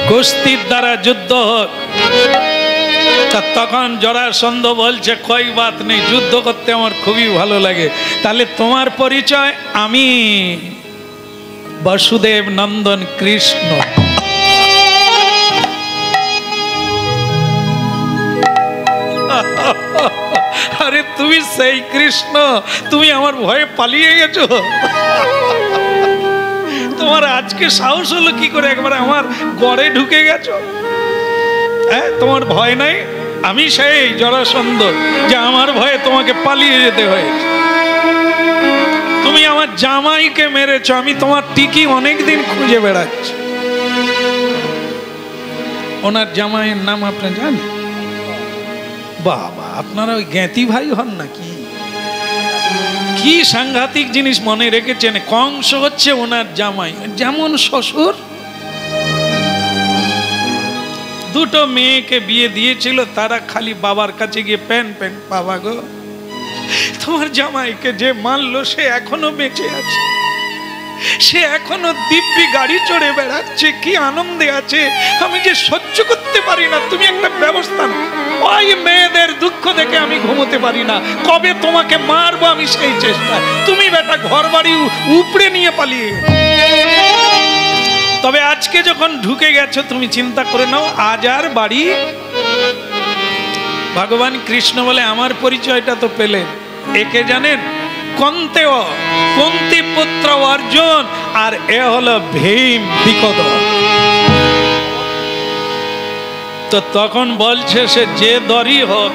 কুস্তির দ্বারা যুদ্ধ হোক। তখন জরাসন্ধ বলছে, কই বাত নেই, যুদ্ধ করতে আমার খুবই ভালো লাগে। তাহলে তোমার পরিচয়? আমি বসুদেব নন্দন কৃষ্ণ। আরে তুমি সেই কৃষ্ণ, তুমি আমার ভয়ে পালিয়ে গেছো। তোমার আজকে সাহস হলো কি করে, একবার আমার গড়ে ঢুকে গেছো? হ্যাঁ, তোমার ভয় নাই? আমি সেই জরাসন্ধ, যে আমার ভয়ে তোমাকে পালিয়ে যেতে হয়েছে। তুমি আমার জামাইকে মেরেছ, আমি তোমার টিকি অনেকদিন খুঁজে বেড়াচ্ছি। ওনার জামাইয়ের নাম আপনি জানেন? বাবা, আপনারা ওই জ্ঞাতি ভাই হন নাকি? কি সাংঘাতিক জিনিস মনে রেখেছেন। কংস হচ্ছে ওনার জামাই, যেমন শ্বশুর। দুটো মেয়েকে বিয়ে দিয়েছিল, তারা খালি বাবার কাছে গিয়ে প্যান প্যান, বাবা গো তোমার জামাইকে যে মারলো সে এখনো বেঁচে আছে, সে এখনো দিব্যি গাড়ি চড়ে বেড়াচ্ছে, কি আনন্দে আছে, আমি যে সহ্য করতে পারি না। তুমি একটা ব্যবস্থা নাও। ওই মেয়েদের দুঃখ দেখে আমি ঘুমোতে পারি না, কবে তোমাকে মারবো আমি সেই চেষ্টা। তুমি বেটা ঘর বাড়ি উপড়ে নিয়ে পালিয়ে। তবে আজকে যখন ঢুকে গেছো তুমি চিন্তা করে নাও, আজ আর বাড়ি। ভগবান কৃষ্ণ বলে আমার পরিচয়টা তো পেলেন, একে জানেন? কন্তেয়, কুন্তি পুত্র অর্জুন, আর এ হলো ভীম বিকট। তো তখন বলছে সে যে দরই হোক,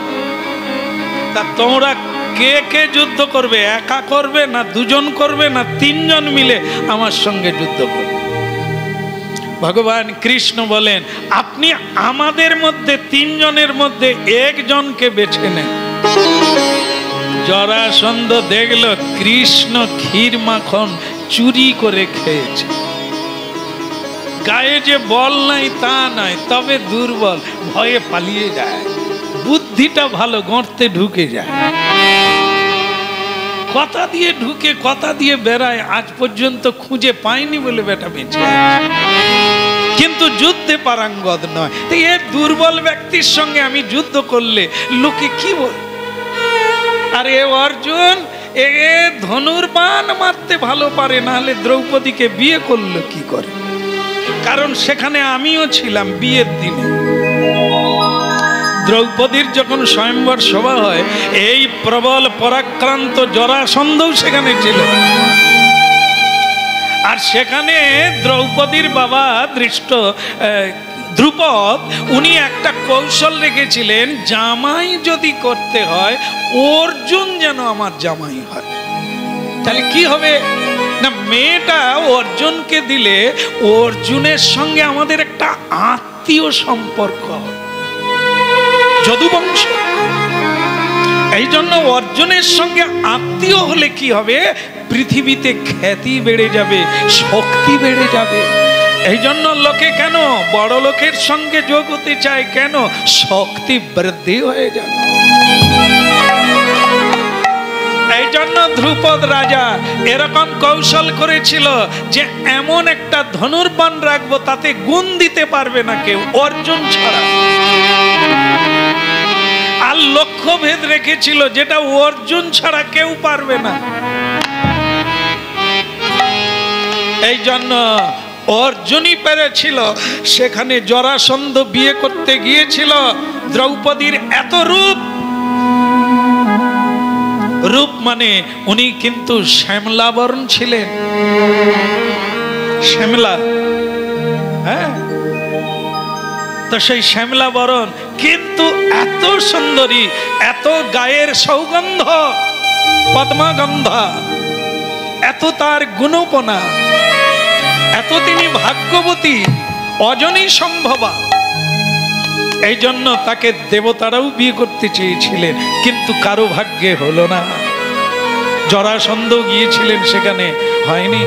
তা তোমরা কে কে যুদ্ধ করবে? একা করবে না দুজন করবে না তিনজন মিলে আমার সঙ্গে যুদ্ধ করবে? ভগবান কৃষ্ণ বলেন আপনি আমাদের মধ্যে তিনজনের মধ্যে একজনকে বেছে নেন। জরাসন্ধ দেখল কৃষ্ণ ক্ষীর মাখন চুরি করে খেয়েছে। গায়ে যে বল নাই তা নাই, তবে দুর্বল, ভয়ে পালিয়ে যায়। বুদ্ধিটা ভালো, গর্তে ঢুকে যায়। কথা দিয়ে ঢুকে কথা দিয়ে বেড়ায়, আজ পর্যন্ত খুঁজে পায়নি বলে বেটা বেঁচে আছে, কিন্তু যুদ্ধে পারাঙ্গত নয়। তো এ দুর্বল ব্যক্তির সঙ্গে আমি যুদ্ধ করলে লোকে কি বল? আর এ অর্জুন এ ধনুর্বাণ মারতে ভালো পারে, না হলে দ্রৌপদীকে বিয়ে করলো কি করে? কারণ সেখানে আমিও ছিলাম বিয়ের দিনে। দ্রৌপদীর যখন স্বয়ংবর সভা হয়, এই প্রবল পরাক্রান্ত জরাসন্ধও সেখানে ছিল। আর সেখানে দ্রৌপদীর বাবা দ্রুপদ উনি একটা কৌশল রেখেছিলেন, জামাই যদি করতে হয় অর্জুন যেন আমার জামাই হয়। তাহলে কি হবে না, মেয়েটা অর্জুনকে দিলে অর্জুনের সঙ্গে আমাদের একটা আত্মীয় সম্পর্ক, যদুবংশ। এই জন্য অর্জুনের সঙ্গে আত্মীয় হলে কি হবে, পৃথিবীতে খ্যাতি বেড়ে যাবে, শক্তি বেড়ে যাবে। এই জন্য লোকে কেন বড় লোকের সঙ্গে যোগ হতে চায়, কেন? শক্তি বৃদ্ধি হয়ে যাবে। এই জন্য ধ্রুপদ রাজা এরকম কৌশল করেছিল যে এমন একটা ধনুর্বাণ রাখবো তাতে গুণ দিতে পারবে না কেউ, অর্জুন ছাড়া। আর লক্ষ্যভেদ রেখেছিল যেটা অর্জুন ছাড়া কেউ পারবে না। এই জন্য অর্জুনই পেরেছিল। সেখানে জরাসন্ধ বিয়ে করতে গিয়েছিল, দ্রৌপদীর এত রূপ, রূপ মানে উনি কিন্তু শ্যামলাবরণ ছিলেন, শ্যামলা। হ্যাঁ, তো সেই শ্যামলাবরণ, কিন্তু এত সুন্দরী, এত গায়ের সৌগন্ধ পদ্মাগন্ধা, এত তার গুণপনা, এত তিনি ভাগ্যবতী, অজনী সম্ভবা। এই জন্য তাকে দেবতারাও বিয়ে করতে চেয়েছিলেন, কিন্তু কারো ভাগ্যে হলো না। জরাসন্ধ গিয়েছিলেন সেখানে, হয়নি,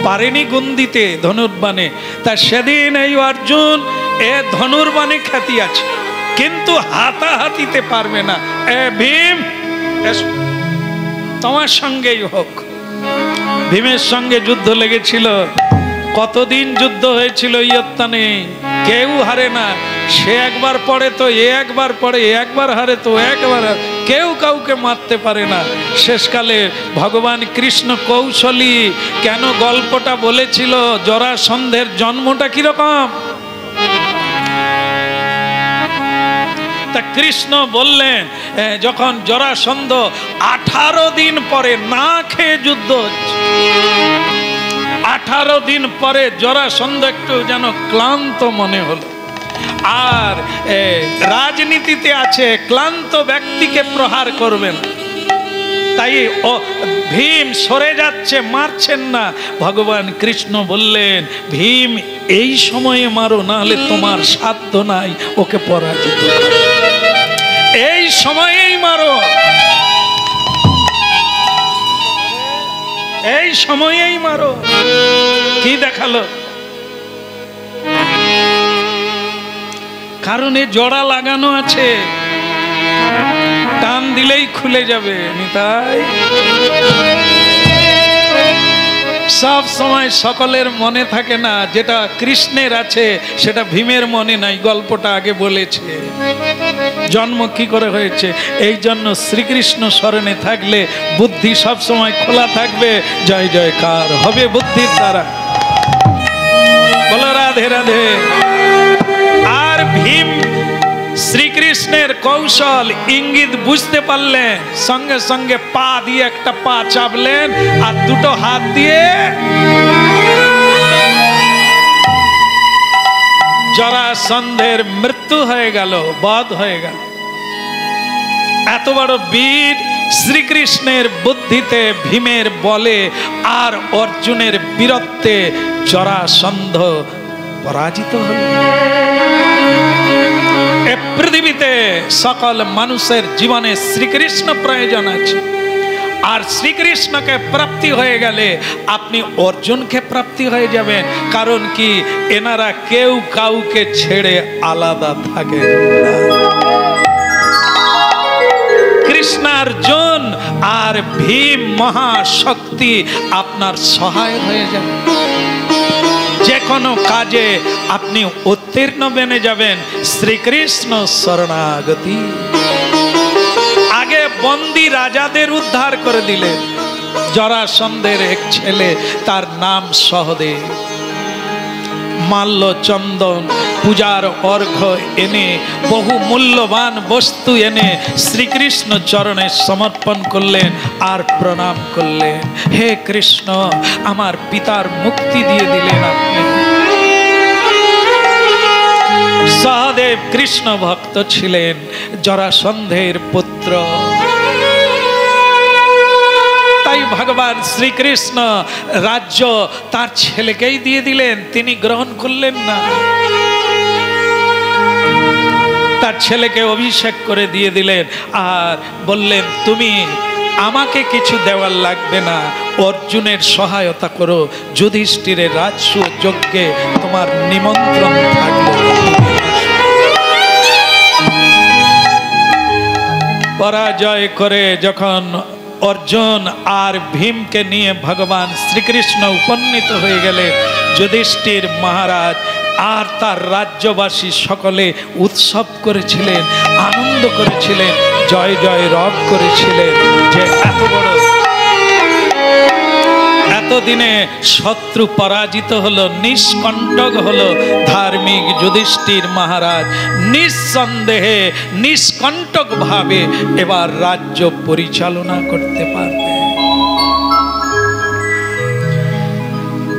পারেনি গুণ দিতে ধনুর্বাণে। তা সেদিন এই অর্জুন এ ধনুর্বাণে খ্যাতি আছে, কিন্তু হাতাহাতিতে পারবে না। এ ভীম, তোমার সঙ্গেই হোক। ভীমের সঙ্গে যুদ্ধ লেগেছিল, কতদিন যুদ্ধ হয়েছিল ইয়ত্তানে, কেউ হারে না। সে একবার পড়ে তো এ একবার পড়ে, একবার হারে তো একবার, কেউ কাউকে মারতে পারে না। শেষকালে ভগবান কৃষ্ণ কৌশলী কেন গল্পটা বলেছিল, জরাসন্ধের জন্মটা কিরকম, তা কৃষ্ণ বললেন যখন জরাসন্ধ 18 দিন পরে না খেয়ে যুদ্ধ হচ্ছে, 18 দিন পরে জরাসন্ধ একটু যেন ক্লান্ত মনে হলো। আর রাজনীতিতে আছে ক্লান্ত ব্যক্তিকে প্রহার করবেন। তাই ভীম সরে যাচ্ছে, মারছেন না। ভগবান কৃষ্ণ বললেন, ভীম এই সময়ে মারো, না হলে তোমার সাধ্য নাই ওকে পরাজিত করার। এই সময়েই মারো, এই সময়েই মারো। কি দেখালো? কারণ এ জোড়া লাগানো আছে, টান দিলেই খুলে যাবে। নিতাই সব সময় সকলের মনে থাকে না, যেটা কৃষ্ণের আছে সেটা ভীমের মনে নাই। গল্পটা আগে বলেছে, জন্ম কি করে হয়েছে। এই জন্য শ্রীকৃষ্ণ স্মরণে থাকলে বুদ্ধি সব সময় খোলা থাকবে, জয় জয়কার হবে বুদ্ধির দ্বারা। বলো রাধে রাধে। আর ভীম শ্রীকৃষ্ণের কৌশল ইঙ্গিত বুঝতে পারলেন, সঙ্গে সঙ্গে পা দিয়ে একটা পা চাপলেন আর দুটো হাত দিয়ে জরাসন্ধের মৃত্যু হয়ে গেল, বধ হয়ে গেল। এত বড় বীর শ্রীকৃষ্ণের বুদ্ধিতে, ভীমের বলে আর অর্জুনের বীরত্বে জরাসন্ধ পরাজিত হল। এ পৃথিবীতে সকল মানুষের জীবনে শ্রীকৃষ্ণ প্রয়োজন আছে। আর শ্রীকৃষ্ণকে প্রাপ্তি হয়ে গেলে আপনি অর্জুনকে প্রাপ্তি হয়ে যাবেন। কারণ কি, এনারা কেউ কাউকে ছেড়ে আলাদা থাকে না। কৃষ্ণার্জুন আর ভীম মহাশক্তি আপনার সহায় হয়ে যাবে। যে কোনো কাজে আপনি উত্তীর্ণ বেনে যাবেন। শ্রীকৃষ্ণ শরণাগতি। আগে বন্দী রাজাদের উদ্ধার করে দিলেন। জরাসন্ধের এক ছেলে, তার নাম সহদেব, মাল্য চন্দন পূজার অর্ঘ্য এনে, বহু মূল্যবান বস্তু এনে শ্রীকৃষ্ণ চরণে সমর্পণ করলেন আর প্রণাম করলেন। হে কৃষ্ণ, আমার পিতার মুক্তি দিয়ে দিলেন আপনি। সহদেব কৃষ্ণ ভক্ত ছিলেন, জরাসন্ধের পুত্র। তাই ভগবান শ্রীকৃষ্ণ রাজ্য তার ছেলেকেই দিয়ে দিলেন, তিনি গ্রহণ করলেন না। তার ছেলেকে অভিষেক করে দিয়ে দিলেন আর বললেন, তুমি আমাকে কিছু দেওয়ার লাগবে না, অর্জুনের সহায়তা করো। যুধিষ্ঠিরের রাজসূ যজ্ঞে তোমার নিমন্ত্রণ থাকবে। পরাজয় করে যখন অর্জুন আর ভীমকে নিয়ে ভগবান শ্রীকৃষ্ণ উপনীত হয়ে গেলে, যুধিষ্ঠির মহারাজ আর তার রাজ্যবাসী সকলে উৎসব করেছিলেন, আনন্দ করেছিলেন, জয় জয় রব করেছিলেন যে এত বড়, এতদিনে শত্রু পরাজিত হলো, নিষ্কণ্টক হলো। ধার্মিক যুধিষ্ঠির মহারাজ নিঃসন্দেহে নিষ্কণ্টক ভাবে এবার রাজ্য পরিচালনা করতে পারবে।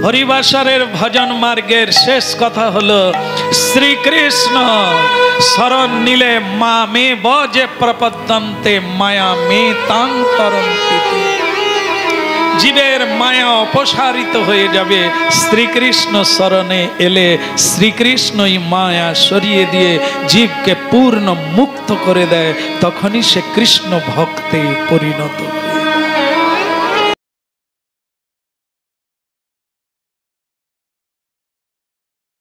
হরিবাসরের ভজন মার্গের শেষ কথা হলো, শ্রীকৃষ্ণ শরণ নিলে মা মে বজে প্রপদ্যন্তে মায়া মে তাং তরন্তি। জীবের মায়া অপসারিত হয়ে যাবে। শ্রীকৃষ্ণ শরণে এলে শ্রীকৃষ্ণই মায়া সরিয়ে দিয়ে জীবকে পূর্ণ মুক্ত করে দেয়। তখনই সে কৃষ্ণ ভক্তে পরিণত হয়।